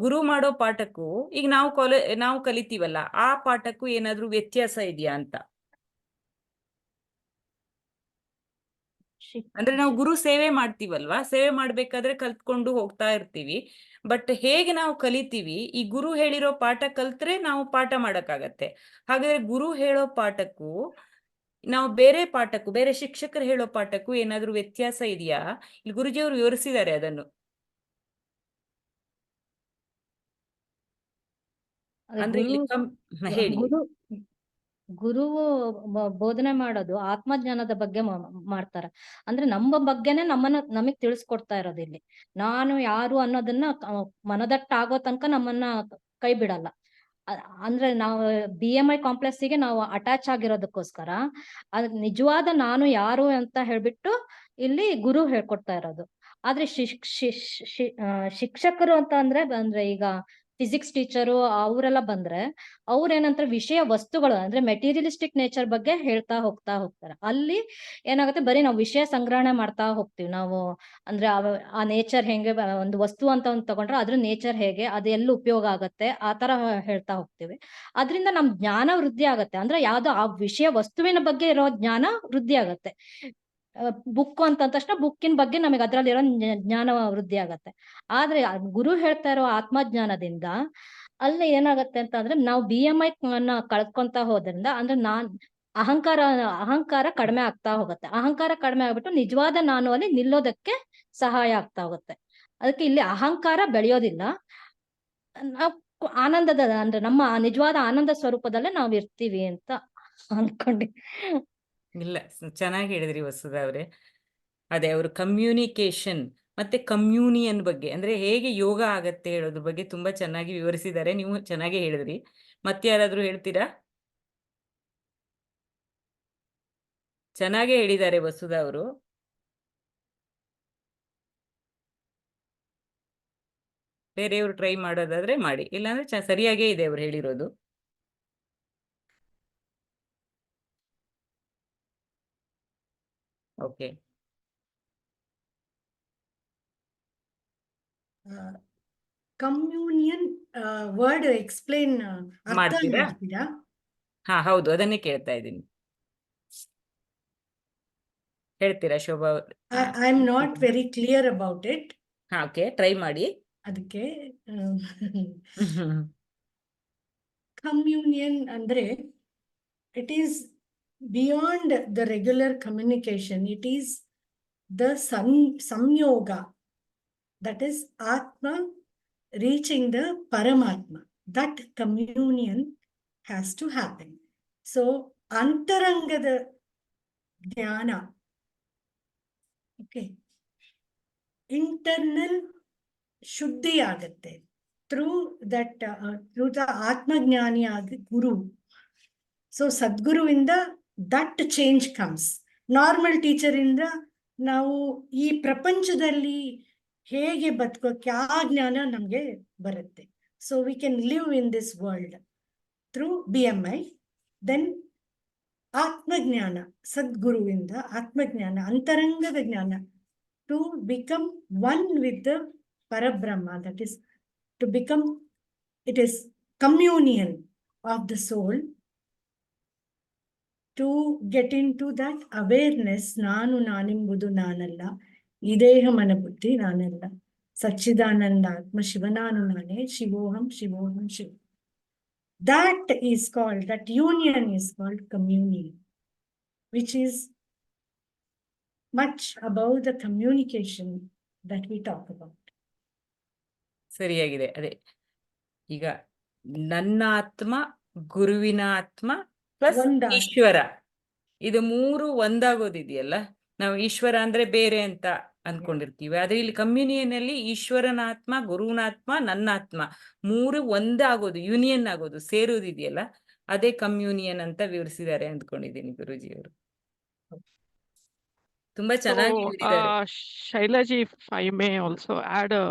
ಗುರು ಮಾಡೋ ಪಾಠಕ್ಕೂ ಈಗ ನಾವು ಕಲಿತೀವಲ್ಲ ಆ ಪಾಠಕ್ಕೂ ಏನಾದ್ರೂ ವ್ಯತ್ಯಾಸ ಇದೆಯಾ ಅಂತ. ಅಂದ್ರೆ ನಾವು ಗುರು ಸೇವೆ ಮಾಡ್ತೀವಲ್ವಾ, ಸೇವೆ ಮಾಡ್ಬೇಕಾದ್ರೆ ಕಲ್ತ್ಕೊಂಡು ಹೋಗ್ತಾ ಇರ್ತೀವಿ. ಬಟ್ ಹೇಗೆ ನಾವು ಕಲಿತೀವಿ, ಈ ಗುರು ಹೇಳಿರೋ ಪಾಠ ಕಲ್ತ್ರೆ ನಾವು ಪಾಠ ಮಾಡಕ್ಕಾಗತ್ತೆ. ಹಾಗಾದ್ರೆ ಗುರು ಹೇಳೋ ಪಾಠಕ್ಕೂ ನಾವು ಬೇರೆ ಶಿಕ್ಷಕರು ಹೇಳೋ ಪಾಠಕ್ಕೂ ಏನಾದ್ರೂ ವ್ಯತ್ಯಾಸ ಇದೆಯಾ? ಇಲ್ಲಿ ಗುರುಜಿಯವರು ವಿವರಿಸಿದ್ದಾರೆ ಅದನ್ನು. ಅಂದ್ರೆ ಹೇಳಿ. ಗುರು ಬೋಧನೆ ಮಾಡೋದು ಆತ್ಮಜ್ಞಾನದ ಬಗ್ಗೆ ಮಾಡ್ತಾರೆ. ಅಂದ್ರೆ ನಮ್ಮ ಬಗ್ಗೆನೆ ನಮಗ್ ತಿಳಿಸ್ಕೊಡ್ತಾ ಇರೋದು ಇಲ್ಲಿ. ನಾನು ಯಾರು ಅನ್ನೋದನ್ನ ಮನದಟ್ಟಾಗೋ ತನಕ ನಮ್ಮನ್ನ ಕೈ ಬಿಡಲ್ಲ. ಅಂದ್ರೆ ನಾವು BMI ಕಾಂಪ್ಲೆಕ್ಸ್ ಗೆ ನಾವು ಅಟ್ಯಾಚ್ ಆಗಿರೋದಕ್ಕೋಸ್ಕರ ನಿಜವಾದ ನಾನು ಯಾರು ಅಂತ ಹೇಳ್ಬಿಟ್ಟು ಇಲ್ಲಿ ಗುರು ಹೇಳ್ಕೊಡ್ತಾ ಇರೋದು. ಆದ್ರೆ ಶಿಕ್ಷಕರು ಅಂತ ಅಂದ್ರೆ ಈಗ ಫಿಸಿಕ್ಸ್ ಟೀಚರು ಅವರೆಲ್ಲ ಬಂದ್ರೆ ಅವ್ರೇನಂತಾರೆ ವಿಷಯ ವಸ್ತುಗಳು ಅಂದ್ರೆ ಮೆಟೀರಿಯಲಿಸ್ಟಿಕ್ ನೇಚರ್ ಬಗ್ಗೆ ಹೇಳ್ತಾ ಹೋಗ್ತಾರೆ. ಅಲ್ಲಿ ಏನಾಗುತ್ತೆ, ಬರೀ ನಾವು ವಿಷಯ ಸಂಗ್ರಹಣೆ ಮಾಡ್ತಾ ಹೋಗ್ತೀವಿ ನಾವು. ಅಂದ್ರೆ ಆ ನೇಚರ್ ಹೆಂಗೆ, ಒಂದು ವಸ್ತು ಅಂತ ಒಂದು ತಗೊಂಡ್ರೆ ಅದ್ರ ನೇಚರ್ ಹೇಗೆ, ಅದು ಎಲ್ಲಿ ಉಪಯೋಗ ಆಗತ್ತೆ ಆ ತರ ಹೇಳ್ತಾ ಹೋಗ್ತೀವಿ. ಅದ್ರಿಂದ ನಮ್ ಜ್ಞಾನ ವೃದ್ಧಿ ಆಗತ್ತೆ. ಅಂದ್ರೆ ಯಾವ್ದೋ ಆ ವಿಷಯ ವಸ್ತುವಿನ ಬಗ್ಗೆ ಇರೋ ಜ್ಞಾನ ವೃದ್ಧಿ ಆಗತ್ತೆ. ಬುಕ್ ಅಂತ ತಕ್ಷಣ ಬುಕ್ಕಿನ ಬಗ್ಗೆ ನಮಗೆ ಅದ್ರಲ್ಲಿರೋ ಜ್ಞಾನ ವೃದ್ಧಿ ಆಗತ್ತೆ. ಆದ್ರೆ ಗುರು ಹೇಳ್ತಾ ಇರೋ ಆತ್ಮಜ್ಞಾನದಿಂದ ಅಲ್ಲಿ ಏನಾಗತ್ತೆ ಅಂತ ಅಂದ್ರೆ ನಾವು BMI ಕಳ್ಕೊಂತ ಹೋದ್ರಿಂದ ಅಂದ್ರೆ ಅಹಂಕಾರ ಕಡಿಮೆ ಆಗ್ತಾ ಹೋಗುತ್ತೆ. ಅಹಂಕಾರ ಕಡಿಮೆ ಆಗ್ಬಿಟ್ಟು ನಿಜವಾದ ನಾನು ಅಲ್ಲಿ ನಿಲ್ಲೋದಕ್ಕೆ ಸಹಾಯ ಆಗ್ತಾ ಹೋಗುತ್ತೆ. ಅದಕ್ಕೆ ಇಲ್ಲಿ ಅಹಂಕಾರ ಬೆಳೆಯೋದಿಲ್ಲ. ನಾವು ಆನಂದದ ಅಂದ್ರೆ ನಮ್ಮ ನಿಜವಾದ ಆನಂದ ಸ್ವರೂಪದಲ್ಲೇ ನಾವ್ ಇರ್ತೀವಿ ಅಂತ ಅನ್ಕೊಂಡಿ. ಇಲ್ಲ, ಚೆನ್ನಾಗಿ ಹೇಳಿದ್ರಿ ವಸುಧಾ ಅವ್ರೆ. ಅದೇ ಅವರು ಕಮ್ಯುನಿಕೇಶನ್ ಮತ್ತೆ ಕಮ್ಯೂನಿಯನ್ ಬಗ್ಗೆ, ಅಂದ್ರೆ ಹೇಗೆ ಯೋಗ ಆಗತ್ತೆ ಹೇಳೋದ್ರ ಬಗ್ಗೆ ತುಂಬಾ ಚೆನ್ನಾಗಿ ವಿವರಿಸಿದ್ದಾರೆ. ನೀವು ಚೆನ್ನಾಗಿ ಹೇಳಿದ್ರಿ. ಮತ್ತೆ ಯಾರಾದ್ರೂ ಹೇಳ್ತೀರಾ? ಚೆನ್ನಾಗೇ ಹೇಳಿದ್ದಾರೆ ವಸುಧಾ ಅವರು. ಬೇರೆಯವರು ಟ್ರೈ ಮಾಡೋದಾದ್ರೆ ಮಾಡಿ, ಇಲ್ಲಾಂದ್ರೆ ಸರಿಯಾಗೇ ಇದೆ ಅವ್ರು ಹೇಳಿರೋದು. ಓಕೆ. ಕಮ್ಯೂನಿಯನ್ ವರ್ಡ್ ಎಕ್ಸ್ಪ್ಲೇನ್ ಮಾಡ್ತೀರಾ? ಮಾಡ್ತೀರಾ? ಹಾ ಹೌದು, ಅದನ್ನೇ ಕೇಳ್ತಾ ಇದ್ದೀನಿ. ಹೇಳ್ತೀರಾ Shobha? I am not very clear about it. ಹಾ, ಓಕೆ, ಟ್ರೈ ಮಾಡಿ. ಅದಕ್ಕೆ communion andre, it is beyond the regular communication. It is the samyoga, that is Atma reaching the Paramatma. That communion has to happen. So, antarangada jnana, okay, internal shuddhi ಆಗತ್ತೆ through that, through the Atma Jnani Guru. So, Sadguruinda, that change comes. Normal teacher ಇಂದ ನಾವು ಈ ಪ್ರಪಂಚದಲ್ಲಿ ಹೇಗೆ ಬದುಕೋಕೆ ಆ ಜ್ಞಾನ ನಮಗೆ ಬರುತ್ತೆ. So we can live in this world through BMI. Then ಆತ್ಮಜ್ಞಾನ, ಸದ್ಗುರುವಿಂದ ಆತ್ಮಜ್ಞಾನ, ಅಂತರಂಗದ ಜ್ಞಾನ, to become one with the ಪರಬ್ರಹ್ಮ. That is to become, it is communion of the soul. To get into that awareness, ನಾನು ನಾನೆಂಬುದು ನಾನಲ್ಲ, ಈ ದೇಹ ಮನ ಬುದ್ಧಿ ನಾನಲ್ಲ, ಸಚ್ಚಿದಾನಂದ ಆತ್ಮ ಶಿವನಾನು ನಾನೇ, ಶಿವೋಹಂ ಶಿವೋಹಂ Shiva. That is called, that union is called communion, which is much above the communication that we talk about. ಸರಿಯಾಗಿದೆ. ಅದೇ ಈಗ ನನ್ನ ಆತ್ಮ, ಗುರುವಿನ ಆತ್ಮ ಪ್ಲಸ್ ಒಂದಾಗಿ. ಈಶ್ವರ, ಇದು ಮೂರು ಒಂದಾಗೋದಿದೆಯಲ್ಲ. ನಾವು ಈಶ್ವರ ಅಂದ್ರೆ ಬೇರೆ ಅಂತ ಅನ್ಕೊಂಡಿರ್ತೀವಿ, ಆದ್ರೆ ಇಲ್ಲಿ ಕಮ್ಯುನಿಯನ್ ಅಲ್ಲಿ ಈಶ್ವರನ ಆತ್ಮ, ಗುರುವಿನ ಆತ್ಮ, ನನ್ನ ಆತ್ಮ ಮೂರು ಒಂದಾಗೋದು, ಯೂನಿಯನ್ ಆಗೋದು, ಸೇರೋದಿದೆಯಲ್ಲ, ಅದೇ ಕಮ್ಯೂನಿಯನ್ ಅಂತ ವಿವರಿಸಿದ್ದಾರೆ ಅಂದ್ಕೊಂಡಿದ್ದೀನಿ ಗುರುಜಿಯವರು. ತುಂಬಾ ಚೆನ್ನಾಗಿ So, ಹೇಳಿದ್ದಾರೆ. Shailaji, if I may also add a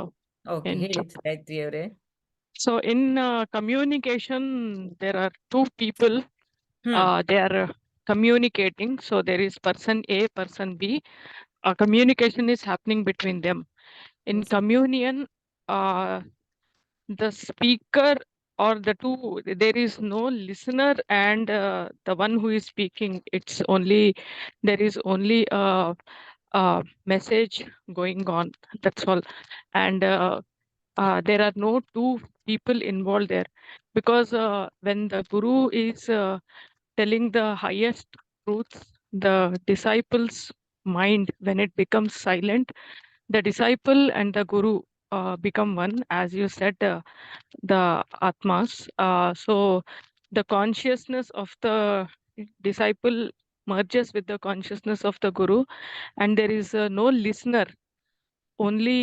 okay, hint. ಹೇಳಿ ಗಾಯತ್ರಿ ಅವರೇ. So in communication, there are two people. They are communicating. So there is person A, person B. Communication is happening between them. In Yes. communion, the speaker or the two, there is no listener and the one who is speaking. It's only, there is only a message going on. That's all. And there are no two people involved there, because when the guru is telling the highest truths, the disciple's mind, when it becomes silent, the disciple and the guru become one, as you said, the atmas. So the consciousness of the disciple merges with the consciousness of the guru, and there is no listener. Only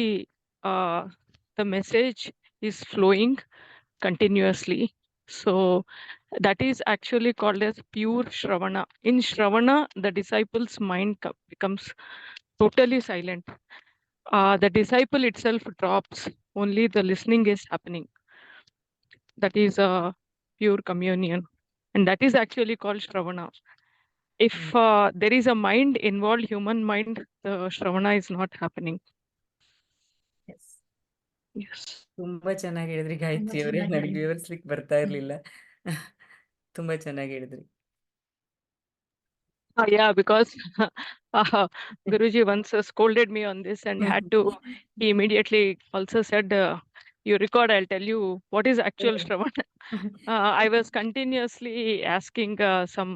the message is flowing continuously. So that is actually called as pure Shravana. In Shravana, the disciple's mind becomes totally silent. The disciple itself drops, only the listening is happening. That is a pure communion. And that is actually called Shravana. If there is a mind involved, human mind, the Shravana is not happening. Yes. Yes. ತುಂಬಾ ಚೆನ್ನಾಗಿ ಹೇಳಿದ್ರಿ ಗಾಯತ್ರಿ ಅವರೇ, ಚೆನ್ನಾಗಿ ನನಗೆ ಹೇಳಿದ್ರಿ. ವಿವರಿಸ್ಲಿಕ್ಕೆ ಬರ್ತಾ ಇರ್ಲಿಲ್ಲ. ತುಂಬಾ ಚೆನ್ನಾಗಿ ಹೇಳಿದ್ರಿ. Yeah, because Guruji once scolded me on this and had to, he immediately also said, you record, I'll tell you what is actual Shravana. I was continuously asking some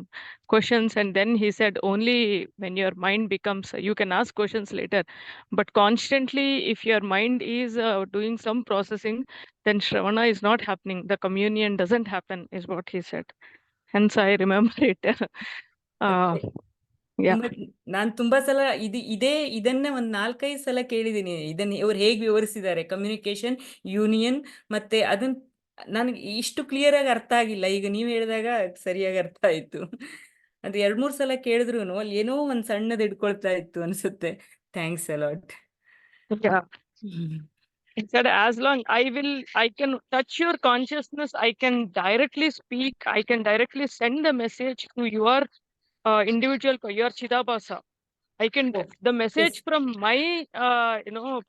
questions, and then he said, only when your mind becomes, you can ask questions later, but constantly, if your mind is doing some processing, then Shravana is not happening. The communion doesn't happen, is what he said. Hence, I remember it. Yeah. ನಾನ್ ತುಂಬಾ ಸಲ ಇದನ್ನೇ ಒಂದ್ 4-5 ಸಲ ಕೇಳಿದೀನಿ. ಇದನ್ನ ಇವ್ರು ಹೇಗೆ ವಿವರಿಸಿದ್ದಾರೆ, ಕಮ್ಯುನಿಕೇಶನ್, ಯೂನಿಯನ್, ಮತ್ತೆ ಅದನ್ನ ನನಗೆ ಇಷ್ಟು ಕ್ಲಿಯರ್ ಆಗಿ ಅರ್ಥ ಆಗಿಲ್ಲ. ಈಗ ನೀವ್ ಹೇಳಿದಾಗ ಸರಿಯಾಗಿ ಅರ್ಥ ಆಯ್ತು. ಅದು 2-3 ಸಲ ಕೇಳಿದ್ರು ಅಲ್ಲಿ ಏನೋ ಒಂದ್ ಸಣ್ಣದ್ ಇಟ್ಕೊಳ್ತಾ ಇತ್ತು ಅನ್ಸುತ್ತೆ. Thanks a lot. Yeah. He said, as long I can touch your consciousness, I can directly speak, I can directly send the message to your individual, your Chidabhasa. I can, the message from my,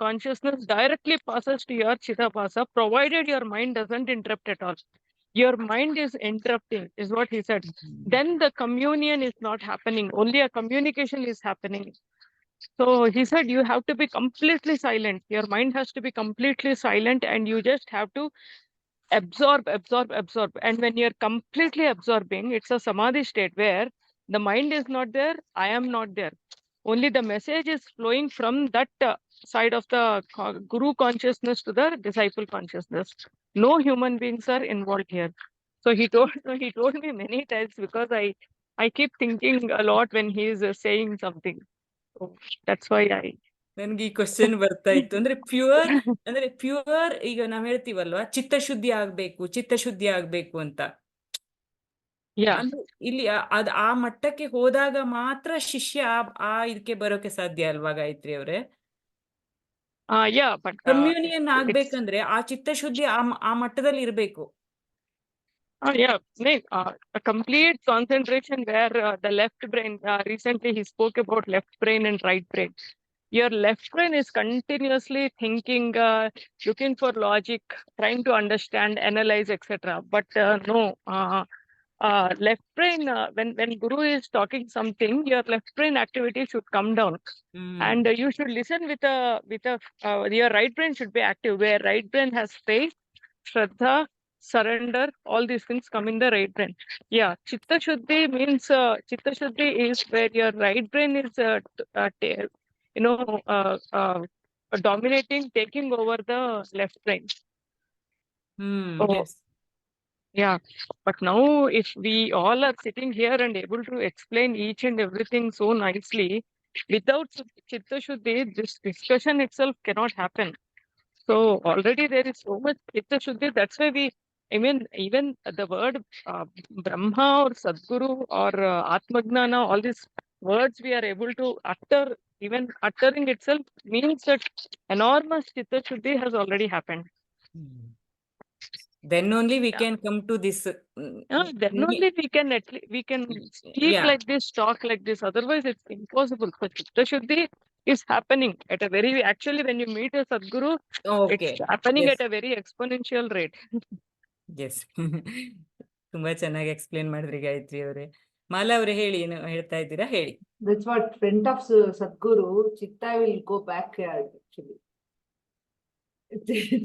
consciousness directly passes to your Chidabhasa, provided your mind doesn't interrupt at all. Your mind is interrupting, is what he said. Then the communion is not happening. Only a communication is happening. So he said, you have to be completely silent. Your mind has to be completely silent, and you just have to absorb. And when you're completely absorbing, it's a samadhi state where the mind is not there, I am not there. Only the message is flowing from that side of the guru consciousness to the disciple consciousness. No human beings are involved here. So he told me many times, because I keep thinking a lot when he is saying something. So that's why I ನನ್ಗೆ ಈ ಕ್ವಶನ್ ಬರ್ತಾ ಇತ್ತು. ಅಂದ್ರೆ ಪ್ಯೂರ್ ಈಗ ನಾವ್ ಹೇಳ್ತೀವಲ್ವಾ, ಚಿತ್ತಶುದ್ಧಿ ಆಗ್ಬೇಕು ಅಂತ. yeah. ಅಂದ್ರೆ ಇಲ್ಲಿ ಆ ಮಟ್ಟಕ್ಕೆ ಹೋದಾಗ ಮಾತ್ರ ಶಿಷ್ಯ ಇದಕ್ಕೆ ಬರೋಕೆ ಸಾಧ್ಯ ಅಲ್ವಾ ಗಾಯತ್ರಿ ಅವ್ರೆ? Yeah, but ಕಮ್ಯೂನಿಯನ್ ಆಗ್ಬೇಕಂದ್ರೆ ಆ ಚಿತ್ತಶುದ್ಧಿ ಆ ಮಟ್ಟದಲ್ಲಿ ಇರ್ಬೇಕು. yeah, a complete concentration where the left brain, recently he spoke about left brain and right brain. Your left brain is continuously thinking, looking for logic, trying to understand, analyze, etc. But no, left brain, when Guru is talking something, your left brain activity should come down. And you should listen with your right brain should be active, where right brain has faith, Shraddha, surrender, all these things come in the right brain. Yeah, Chitta Shuddhi means, Chitta Shuddhi is where your right brain is, dominating, taking over the left brain. So, Yes. yeah, but now if we all are sitting here and able to explain each and everything so nicely, without Chitta Shuddhi, this discussion itself cannot happen. So already there is so much Chitta Shuddhi. That's why even the word Brahma or Sadguru or Atmagnana, all these words we are able to utter, even uttering itself means that enormous Chitta Shuddhi has already happened. Then only we can come to this. Then only we can speak Yeah. like this, talk like this. Otherwise, it's impossible. So Chitta Shuddhi is happening at a actually when you meet a Sadguru, Okay. it's happening Yes. at a very exponential rate. Yes. ತುಂಬಾ ಚೆನ್ನಾಗಿ ಎಕ್ಸ್ಪ್ಲೇನ್ ಮಾಡಿದ್ರಿ ಗಾಯತ್ರಿ ಅವರೇ. ಮಾಲಾ ಅವರೇ ಹೇಳಿ, ಏನು ಹೇಳ್ತಾ ಇದ್ದೀರಾ? ಹೇಳಿ. That's what friend of Sadguru, Chitta will go backyard actually.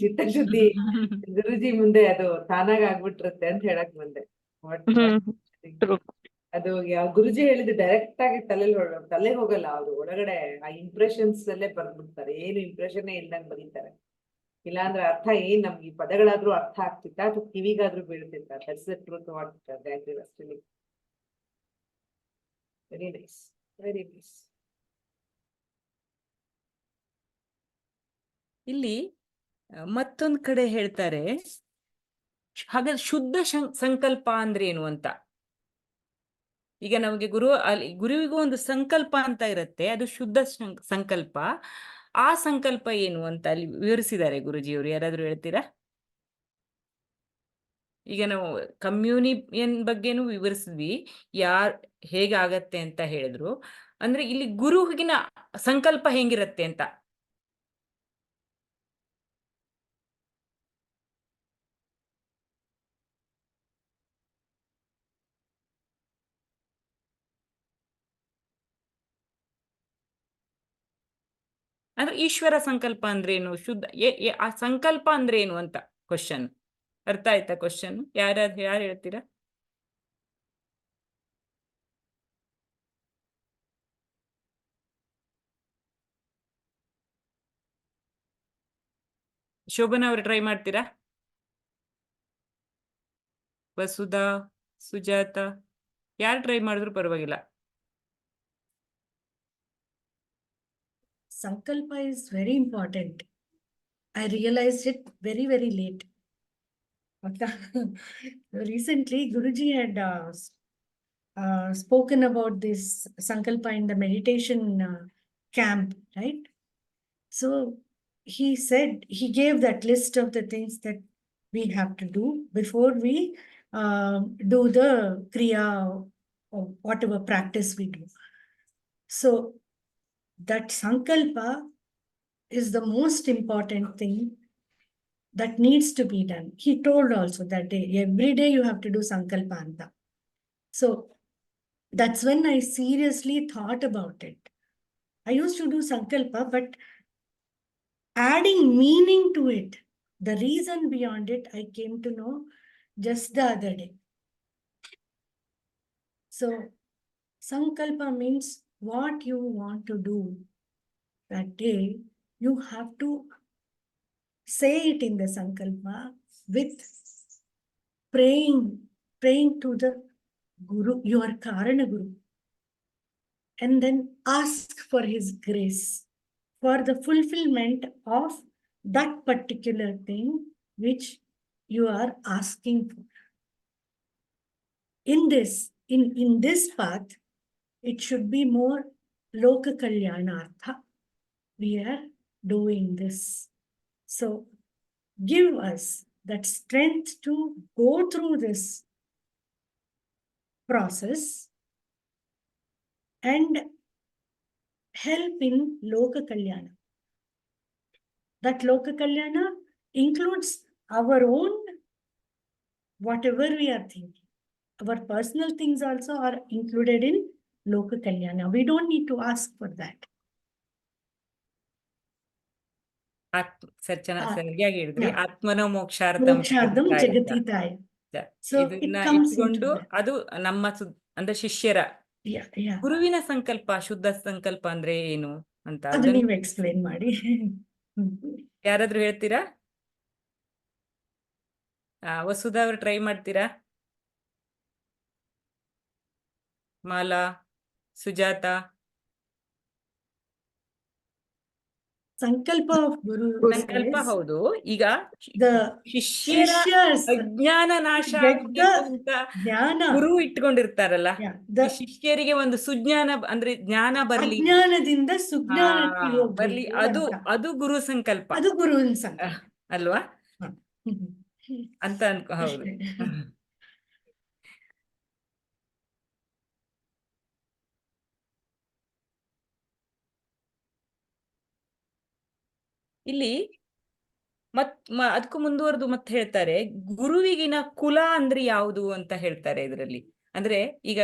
ಚಿತ್ತ ಶುದ್ಧಿ ಗುರುಜಿ ಮುಂದೆ ಅದು ತಾನಾಗ ಆಗ್ಬಿಟ್ಟಿರುತ್ತೆ ಅಂತ ಹೇಳಕ್ ಬಂದೆ. True. ಅದು ಗುರುಜಿ ಹೇಳಿದ್ದು ಡೈರೆಕ್ಟ್ ಆಗಿ ತಲೆಗೆ ಹೋಗಲ್ಲ, ಅವ್ರು ಒಳಗಡೆ ಆ ಇಂಪ್ರೆಷನ್ಸ್ ಅಲ್ಲೇ ಬರ್ದ್ಬಿಡ್ತಾರೆ, ಏನು ಇಂಪ್ರೆಷನ್ ಇಲ್ದಂಗ್ ಬರೀತಾರೆ. ಇಲ್ಲಾಂದ್ರೆ ಅರ್ಥ ಏನ್ ನಮ್ಗೆ ಈ ಪದಗಳಾದ್ರೂ ಅರ್ಥ ಆಗ್ತಿತ್ತ ಅಥವಾ ಕಿವಿಗಾದ್ರೂ ಬೀಳ್ತಿತ್ತ. That's the truth what Gayatri was telling. Very nice, very nice. ಇಲ್ಲಿ ಮತ್ತೊಂದ್ ಕಡೆ ಹೇಳ್ತಾರೆ, ಹಾಗಾದ್ರೆ ಶುದ್ಧ ಸಂಕಲ್ಪ ಅಂದ್ರೆ ಏನು ಅಂತ. ಈಗ ನಮಗೆ ಗುರುವಿಗೂ ಒಂದು ಸಂಕಲ್ಪ ಅಂತ ಇರುತ್ತೆ, ಅದು ಶುದ್ಧ ಸಂಕಲ್ಪ. ಆ ಸಂಕಲ್ಪ ಏನು ಅಂತ ಅಲ್ಲಿ ವಿವರಿಸಿದ್ದಾರೆ ಗುರುಜಿಯವರು. ಯಾರಾದ್ರೂ ಹೇಳ್ತೀರಾ? ಈಗ ನಾವು ಕಮ್ಯೂನಿಯನ್ ಬಗ್ಗೆನೂ ವಿವರಿಸಿದ್ವಿ, ಹೇಗಾಗತ್ತೆ ಅಂತ ಹೇಳಿದ್ರು. ಅಂದ್ರೆ ಇಲ್ಲಿ ಗುರುವಿನ ಸಂಕಲ್ಪ ಹೆಂಗಿರತ್ತೆ ಅಂತ. ಅಂದ್ರೆ ಈಶ್ವರ ಸಂಕಲ್ಪ ಅಂದ್ರೇನು, ಆ ಸಂಕಲ್ಪ ಅಂದ್ರೆ ಏನು ಅಂತ ಕ್ವಶನ್. ಅರ್ಥ ಆಯ್ತಾ ಕ್ವಶನ್? ಯಾರು ಹೇಳ್ತೀರಾ? ಶೋಭನಾ ಅವ್ರು ಟ್ರೈ ಮಾಡ್ತೀರಾ? ವಸುಧಾ, ಸುಜಾತ, ಯಾರು ಟ್ರೈ ಮಾಡಿದ್ರು ಪರವಾಗಿಲ್ಲ. Sankalpa is very important. I realized it very, very late. Recently, Guruji had spoken about this Sankalpa in the meditation camp, right? So he said, he gave that list of the things that we have to do before we do the Kriya or whatever practice we do. So that Sankalpa is the most important thing that needs to be done. He told also that day, every day you have to do Sankalpa Anta. So that's when I seriously thought about it. I used to do Sankalpa, but adding meaning to it The reason beyond it, I came to know just the other day. So, Sankalpa means what you want to do that day, you have to say it in the Sankalpa with praying to the Guru, your Karana Guru, and then ask for his grace for the fulfillment of that particular thing which you are asking for. In this path, it should be more Loka Kalyanartha. We are doing this. So give us that strength to go through this process and help in Loka Kalyana. That Loka Kalyana includes our own, whatever we are thinking. Our personal things also are included in Loka Kalyana. We don't need to ask for that. ಸರಿಯಾಗಿ ಹೇಳಿದ್ರಿ. Yeah. ಆತ್ಮನೋ ಮೋಕ್ಷಾರ್ಥಂ Mokshardham ಜಗತ್ತಿತಾಯ. Jagatitaya. So it ಇದನ್ನ comes into ಇಟ್ಕೊಂಡು that. ಅದು ನಮ್ಮ ಅಂದ್ರೆ ಶಿಷ್ಯರ Yeah, yeah. ಗುರುವಿನ ಸಂಕಲ್ಪ, ಶುದ್ಧ ಸಂಕಲ್ಪ ಅಂದ್ರೆ ಏನು ಅಂತ ಅದು ಅದನ್ನ ನೀವು ಎಕ್ಸ್ಪ್ಲೇನ್ ಮಾಡಿ. ಯಾರಾದ್ರೂ ಹೇಳ್ತೀರಾ? ವಸುಧಾ ಅವ್ರು ಟ್ರೈ ಮಾಡ್ತೀರಾ? ಮಾಲಾ, ಸುಜಾತ? ಸಂಕಲ್ಪ ಆಫ್ ಗುರು ಸಂಕಲ್ಪ ಹೌದು. ಈಗ the ಶಿಷ್ಯರ ಶಿಷ್ಯಸ್ ಅಜ್ಞಾನ ನಾಶ get the ಆಗ್ಬೇಕು ಅಂತ ಜ್ಞಾನ, ಗುರು ಇಟ್ಕೊಂಡಿರ್ತಾರಲ್ಲ, yeah, the ಈ ಶಿಷ್ಯರಿಗೆ ಒಂದು ಸುಜ್ಞಾನ ಅಂದ್ರೆ ಜ್ಞಾನ ಬರ್ಲಿ, ಅಜ್ಞಾನದಿಂದ ಸುಜ್ಞಾನಕ್ಕೆ ಬರ್ಲಿ, ಹೋಗ್ಬೇಕು ಅಂತ. ಅದು ಗುರು ಸಂಕಲ್ಪ ಅದು ಗುರುವಿನ ಸಂಕಲ್ಪ ಅಲ್ವಾ ಹ. ಅಂತ ಹೌದು. ಅಷ್ಟೇ. ಇಲ್ಲಿ ಅದಕ್ಕೂ ಮುಂದುವರೆದು ಮತ್ತೆ ಹೇಳ್ತಾರೆ, ಗುರುವಿಗಿನ ಕುಲ ಅಂದ್ರೆ ಯಾವುದು ಅಂತ ಹೇಳ್ತಾರೆ ಇದರಲ್ಲಿ. ಅಂದ್ರೆ ಈಗ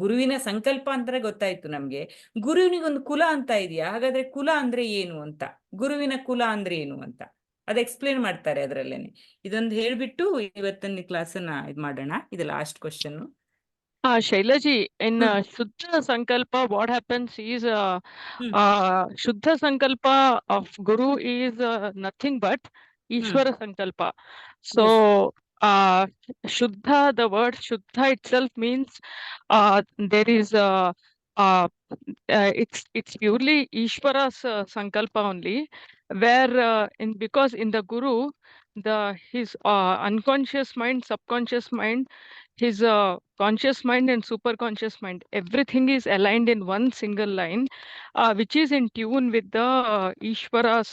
ಗುರುವಿನ ಸಂಕಲ್ಪ ಅಂದ್ರೆ ಗೊತ್ತಾಯ್ತು ನಮ್ಗೆ, ಗುರುವಿನಿಗೊಂದು ಕುಲ ಅಂತ ಇದೆಯಾ? ಹಾಗಾದ್ರೆ ಕುಲ ಅಂದ್ರೆ ಏನು ಅಂತ, ಗುರುವಿನ ಕುಲ ಅಂದ್ರೆ ಏನು ಅಂತ ಅದ್ ಎಕ್ಸ್ಪ್ಲೇನ್ ಮಾಡ್ತಾರೆ ಅದ್ರಲ್ಲೇನೆ. ಇದೊಂದು ಹೇಳ್ಬಿಟ್ಟು ಇವತ್ತಿನ ಕ್ಲಾಸನ್ನ ಇದ್ ಮಾಡೋಣ. ಇದು last question. Shailaji, in Shuddha Sankalpa, what happens is Shuddha Sankalpa of Guru is nothing but Ishvara Sankalpa. So, Shuddha, the word Shuddha itself means there is it's purely Ishvara's Sankalpa only, where because in the Guru, his unconscious mind, subconscious mind, his conscious mind and superconscious mind, everything is aligned in one single line, which is in tune with the Ishvara's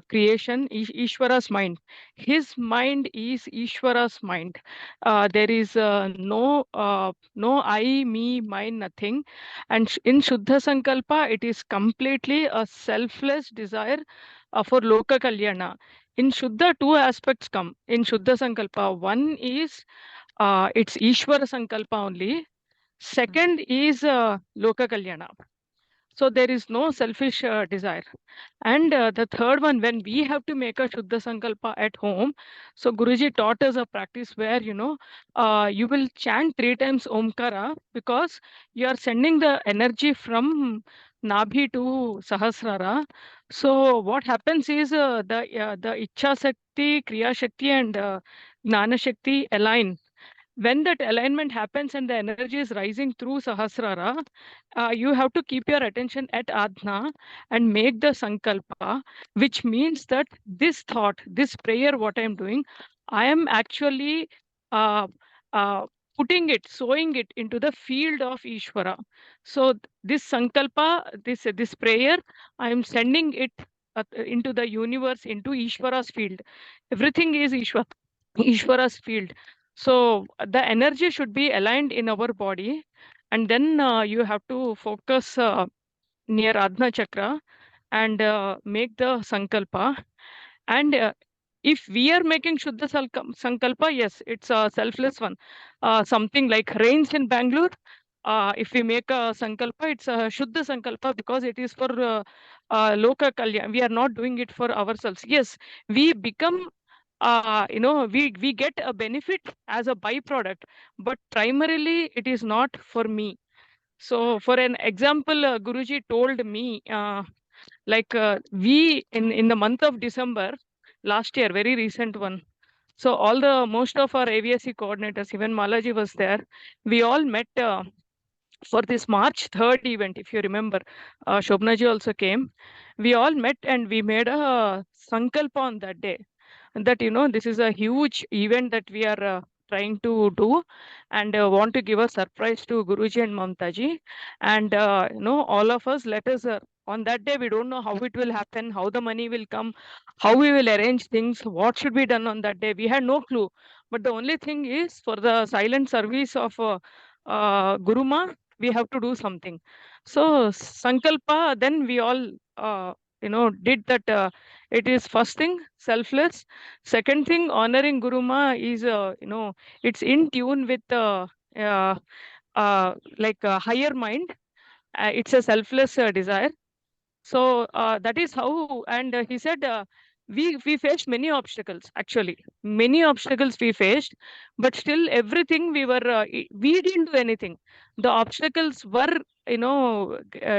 creation, Ishvara's mind. His mind is Ishvara's mind. There is no I, me, mine, nothing. And in Shuddha Sankalpa, it is completely a selfless desire for Loka Kalyana. In Shuddha, two aspects come in Shuddha Sankalpa. One is it's Ishvara Sankalpa only. Second is Loka Kalyana. So there is no selfish desire. And the third one, when we have to make a Shuddha Sankalpa at home, so Guruji taught us a practice where, you will chant 3 times Omkara, because you are sending the energy from Nabhi to Sahasrara. So what happens is the Ichha Shakti, Kriya Shakti and Gnana Shakti align. When that alignment happens and the energy is rising through Sahasrara, you have to keep your attention at Adhna and make the Sankalpa, which means that this thought, this prayer, what I am doing, I am actually putting it, sowing it into the field of Ishvara. So this Sankalpa, this prayer, I am sending it into the universe, into Ishvara's field. Everything is Ishvara's field. So the energy should be aligned in our body, and then you have to focus near Adhna Chakra and make the Sankalpa. And if we are making Shuddha Sankalpa, yes, it's a selfless one. Something like rains in Bangalore, if we make a sankalpa, it's a Shuddha sankalpa because it is for Loka Kalyan. We are not doing it for ourselves. Yes, we become, we get a benefit as a byproduct, but primarily it is not for me. So, for an example, Guruji told me, we in the month of December last year, very recent one. So most of our AVSC coordinators, even Malaji was there. We all met for this March 3rd event, if you remember. Shobnaji also came. We all met and we made a sankalpa on that day. That, this is a huge event that we are trying to do, and want to give a surprise to Guruji and Mamtaji. And, all of us, let us, on that day, we don't know how it will happen, how the money will come, how we will arrange things, what should be done on that day. We had no clue. But the only thing is, for the silent service of Guruma, we have to do something. So Sankalpa, then we all, did that. It is first thing, selfless. Second thing, honoring Guruma is, it's in tune with like a higher mind. It's a selfless desire. So that is how, and he said, we faced many obstacles, actually. Many obstacles we faced, but still everything we didn't do anything. The obstacles were,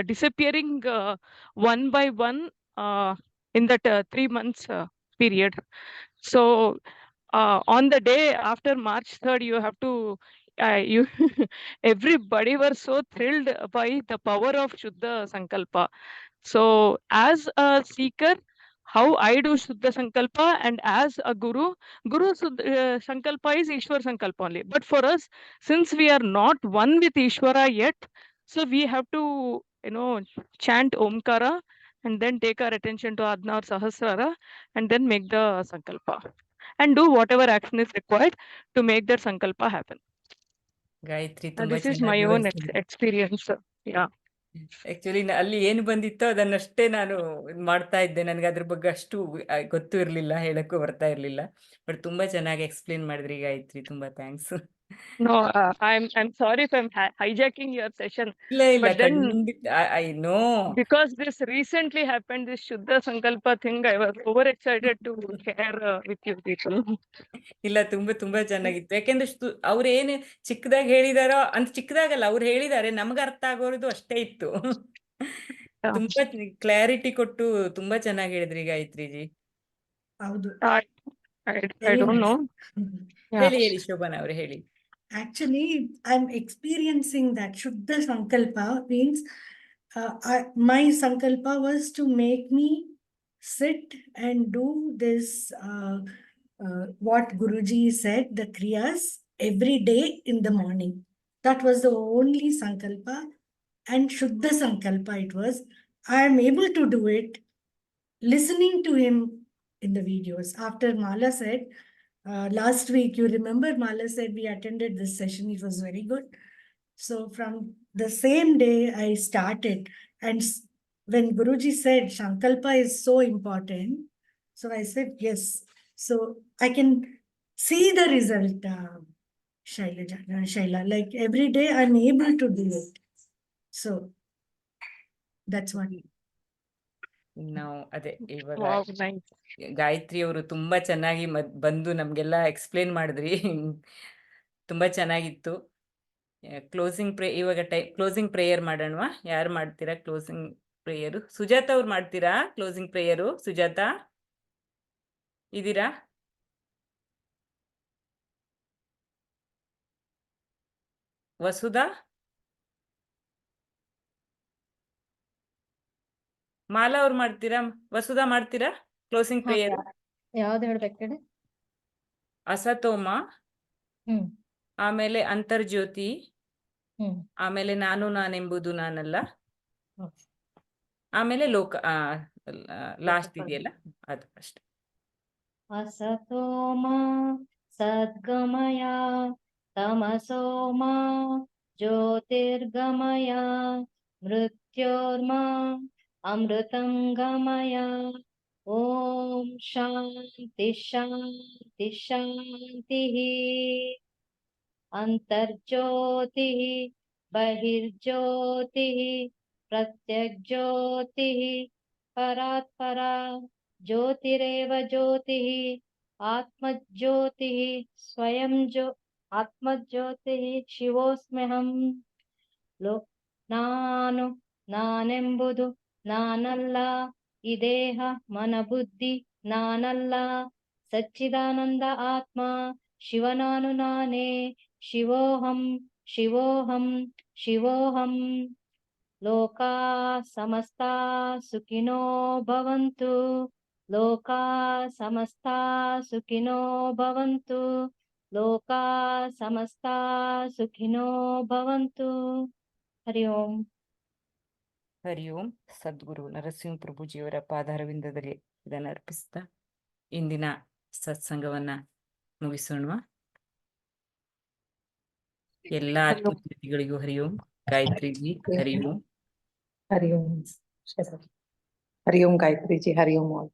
disappearing one by one in that 3 months period. So on the day after March 3rd, you have to, you everybody were so thrilled by the power of Shuddha Sankalpa. So as a seeker, how I do Shuddha Sankalpa, and as a Guru, Sankalpa is Ishwar Sankalpa only. But for us, since we are not one with Ishwara yet, so we have to, chant Omkara and then take our attention to Adna or Sahasrara and then make the Sankalpa and do whatever action is required to make that Sankalpa happen. Gayatri ತುಂಬಾ This is ಚೆನ್ನಾಗಿ my own ವಿವರಿಸಿದ್ರಿ. experience. Yeah. Actually ಅಲ್ಲಿ ಏನು ಬಂದಿತ್ತೋ ಅದನ್ನಷ್ಟೇ ನಾನು ಮಾಡ್ತಾ ಇದ್ದೆ. ನನಗೆ ಅದ್ರ ಬಗ್ಗೆ ಅಷ್ಟು ಗೊತ್ತೂ ಇರಲಿಲ್ಲ, ಹೇಳಕ್ಕೂ ಬರ್ತಾ ಇರಲಿಲ್ಲ. ಬಟ್ ತುಂಬಾ ಚೆನ್ನಾಗಿ ಎಕ್ಸ್ಪ್ಲೇನ್ ಮಾಡಿದ್ರಿ ಗಾಯತ್ರಿ, ತುಂಬಾ thanks. No, I'm sorry if I'm hijacking your session. ಇಲ್ಲ ಇಲ್ಲ, But then, ಖಂಡಿತ I know. because this recently happened, this Shuddha Sankalpa thing, I was overexcited to share with you people. ಇಲ್ಲ, ತುಂಬಾ ಚೆನ್ನಾಗಿತ್ತು. ಯಾಕೆಂದ್ರೆ ಅವ್ರು ಏನು ಚಿಕ್ಕದಾಗಿ ಹೇಳಿದಾರೋ ಅಂತ, ಚಿಕ್ಕದಾಗಲ್ಲ, ಅವ್ರು ಹೇಳಿದ್ದಾರೆ, ನಮ್ಗೆ ಅರ್ಥ ಆಗೋದು ಅಷ್ಟೇ ಇತ್ತು. ತುಂಬಾ ಕ್ಲಾರಿಟಿ ಕೊಟ್ಟು ತುಂಬಾ ಚೆನ್ನಾಗಿ ಹೇಳಿದ್ರಿ ಗಾಯತ್ರಿಜಿ. ಹೌದು. I don't know. Yeah. ಹೇಳಿ ಶೋಭನಾ ಅವ್ರೆ, ಹೇಳಿ. Actually, I'm experiencing that Shuddha Sankalpa means my Sankalpa was to make me sit and do this, what Guruji said, the Kriyas every day in the morning. That was the only Sankalpa, and Shuddha Sankalpa it was. I am able to do it listening to him in the videos. After Mala said, last week, you remember Mala said we attended this session, it was very good. So from the same day I started, and when Guruji said Sankalpa is so important, so I said yes. So I can see the result, Shaila, like every day I'm able to do it. So that's one. ನಾವು ಅದೇ ಇವಾಗ Wow, nice. ಗಾಯತ್ರಿ ಅವರು ತುಂಬಾ ಚೆನ್ನಾಗಿ ಬಂದು ನಮ್ಗೆಲ್ಲ ಎಕ್ಸ್ಪ್ಲೇನ್ ಮಾಡಿದ್ರಿ. ತುಂಬಾ ಚೆನ್ನಾಗಿತ್ತು. ಇವಾಗ ಕ್ಲೋಸಿಂಗ್ ಪ್ರೇಯರ್ ಮಾಡೋಣವಾ? ಯಾರು ಮಾಡ್ತೀರಾ ಕ್ಲೋಸಿಂಗ್ ಪ್ರೇಯರು? ಸುಜಾತ ಅವ್ರು ಮಾಡ್ತೀರಾ ಕ್ಲೋಸಿಂಗ್ ಪ್ರೇಯರು? ಸುಜಾತ ಇದೀರಾ? ವಸುಧಾ? ಮಾಲಾ ಅವ್ರು ಮಾಡ್ತೀರಾ? ವಸುಧಾ ಮಾಡ್ತೀರಾ ಕ್ಲೋಸಿಂಗ್ ಪ್ರೇಯರ್? ಯಾವ್ದು ಹೇಳ್ಬೇಕು ಹೇಳಿ? ಅಸತೋಮ, ಆಮೇಲೆ ಅಂತರ್ಜ್ಯೋತಿ, ಆಮೇಲೆ ನಾನೆಂಬುದು ನಾನಲ್ಲ, ಆಮೇಲೆ ಲಾಸ್ಟ್ ಇದೆಯಲ್ಲ ಅದು ಅಷ್ಟೇ. ಅಸತೋಮ ಸದ್ಗಮಯ ತಮಸೋಮ ಜ್ಯೋತಿರ್ಗಮಯ ಮೃತ್ಯೋರ್ಮ ಅಮೃತಂ ಗಮಯ. ಓಂ ಶಾಂತಿ ಶಾಂತಿ ಶಾಂತಿ. ಅಂತರ್ಜ್ಯೋತಿ बहिर्ज्योतिः प्रत्यग्ज्योतिः परात् परा ज्योतिरेव ज्योतिः आत्मज्योतिः स्वयं आत्मज्योतिः शिवोऽस्म्यहम् ನಾನೆಂಬುದು ನಾನಲ್ಲ, ಈ ದೇಹ ಮನ ಬುದ್ಧಿ ನಾನಲ್ಲ, ಸಚ್ಚಿದಾನಂದ ಆತ್ಮ ಶಿವನಾನು ನಾನೇ, ಶಿವೋಹಂ ಶಿವೋಹಂ ಶಿವೋಹಂ. ಲೋಕಾ ಸಮಸ್ತಾ ಸುಖಿನೋ ಭವಂತು, ಲೋಕಾ ಸಮಸ್ತಾ ಸುಖಿನೋ ಭವಂತು, ಲೋಕಾ ಸಮಸ್ತಾ ಸುಖಿನೋ ಭವಂತು. ಹರಿ ಓಂ. ಹರಿ ಓಂ. ಸದ್ಗುರು ನರಸಿಂಹ ಪ್ರಭುಜಿಯವರ ಪಾದಾರವಿಂದದಲ್ಲಿ ಇದನ್ನು ಅರ್ಪಿಸ್ತಾ ಇಂದಿನ ಸತ್ಸಂಗವನ್ನ ಮುಗಿಸೋಣ. ಎಲ್ಲ ಆತ್ಮಜ್ಯೋತಿಗಳಿಗೂ ಹರಿ ಓಂ. ಗಾಯತ್ರಿ ಜಿ ಹರಿ ಓಂ. हरि ओम। हरि ओम गायत्री जी, हरि ओम।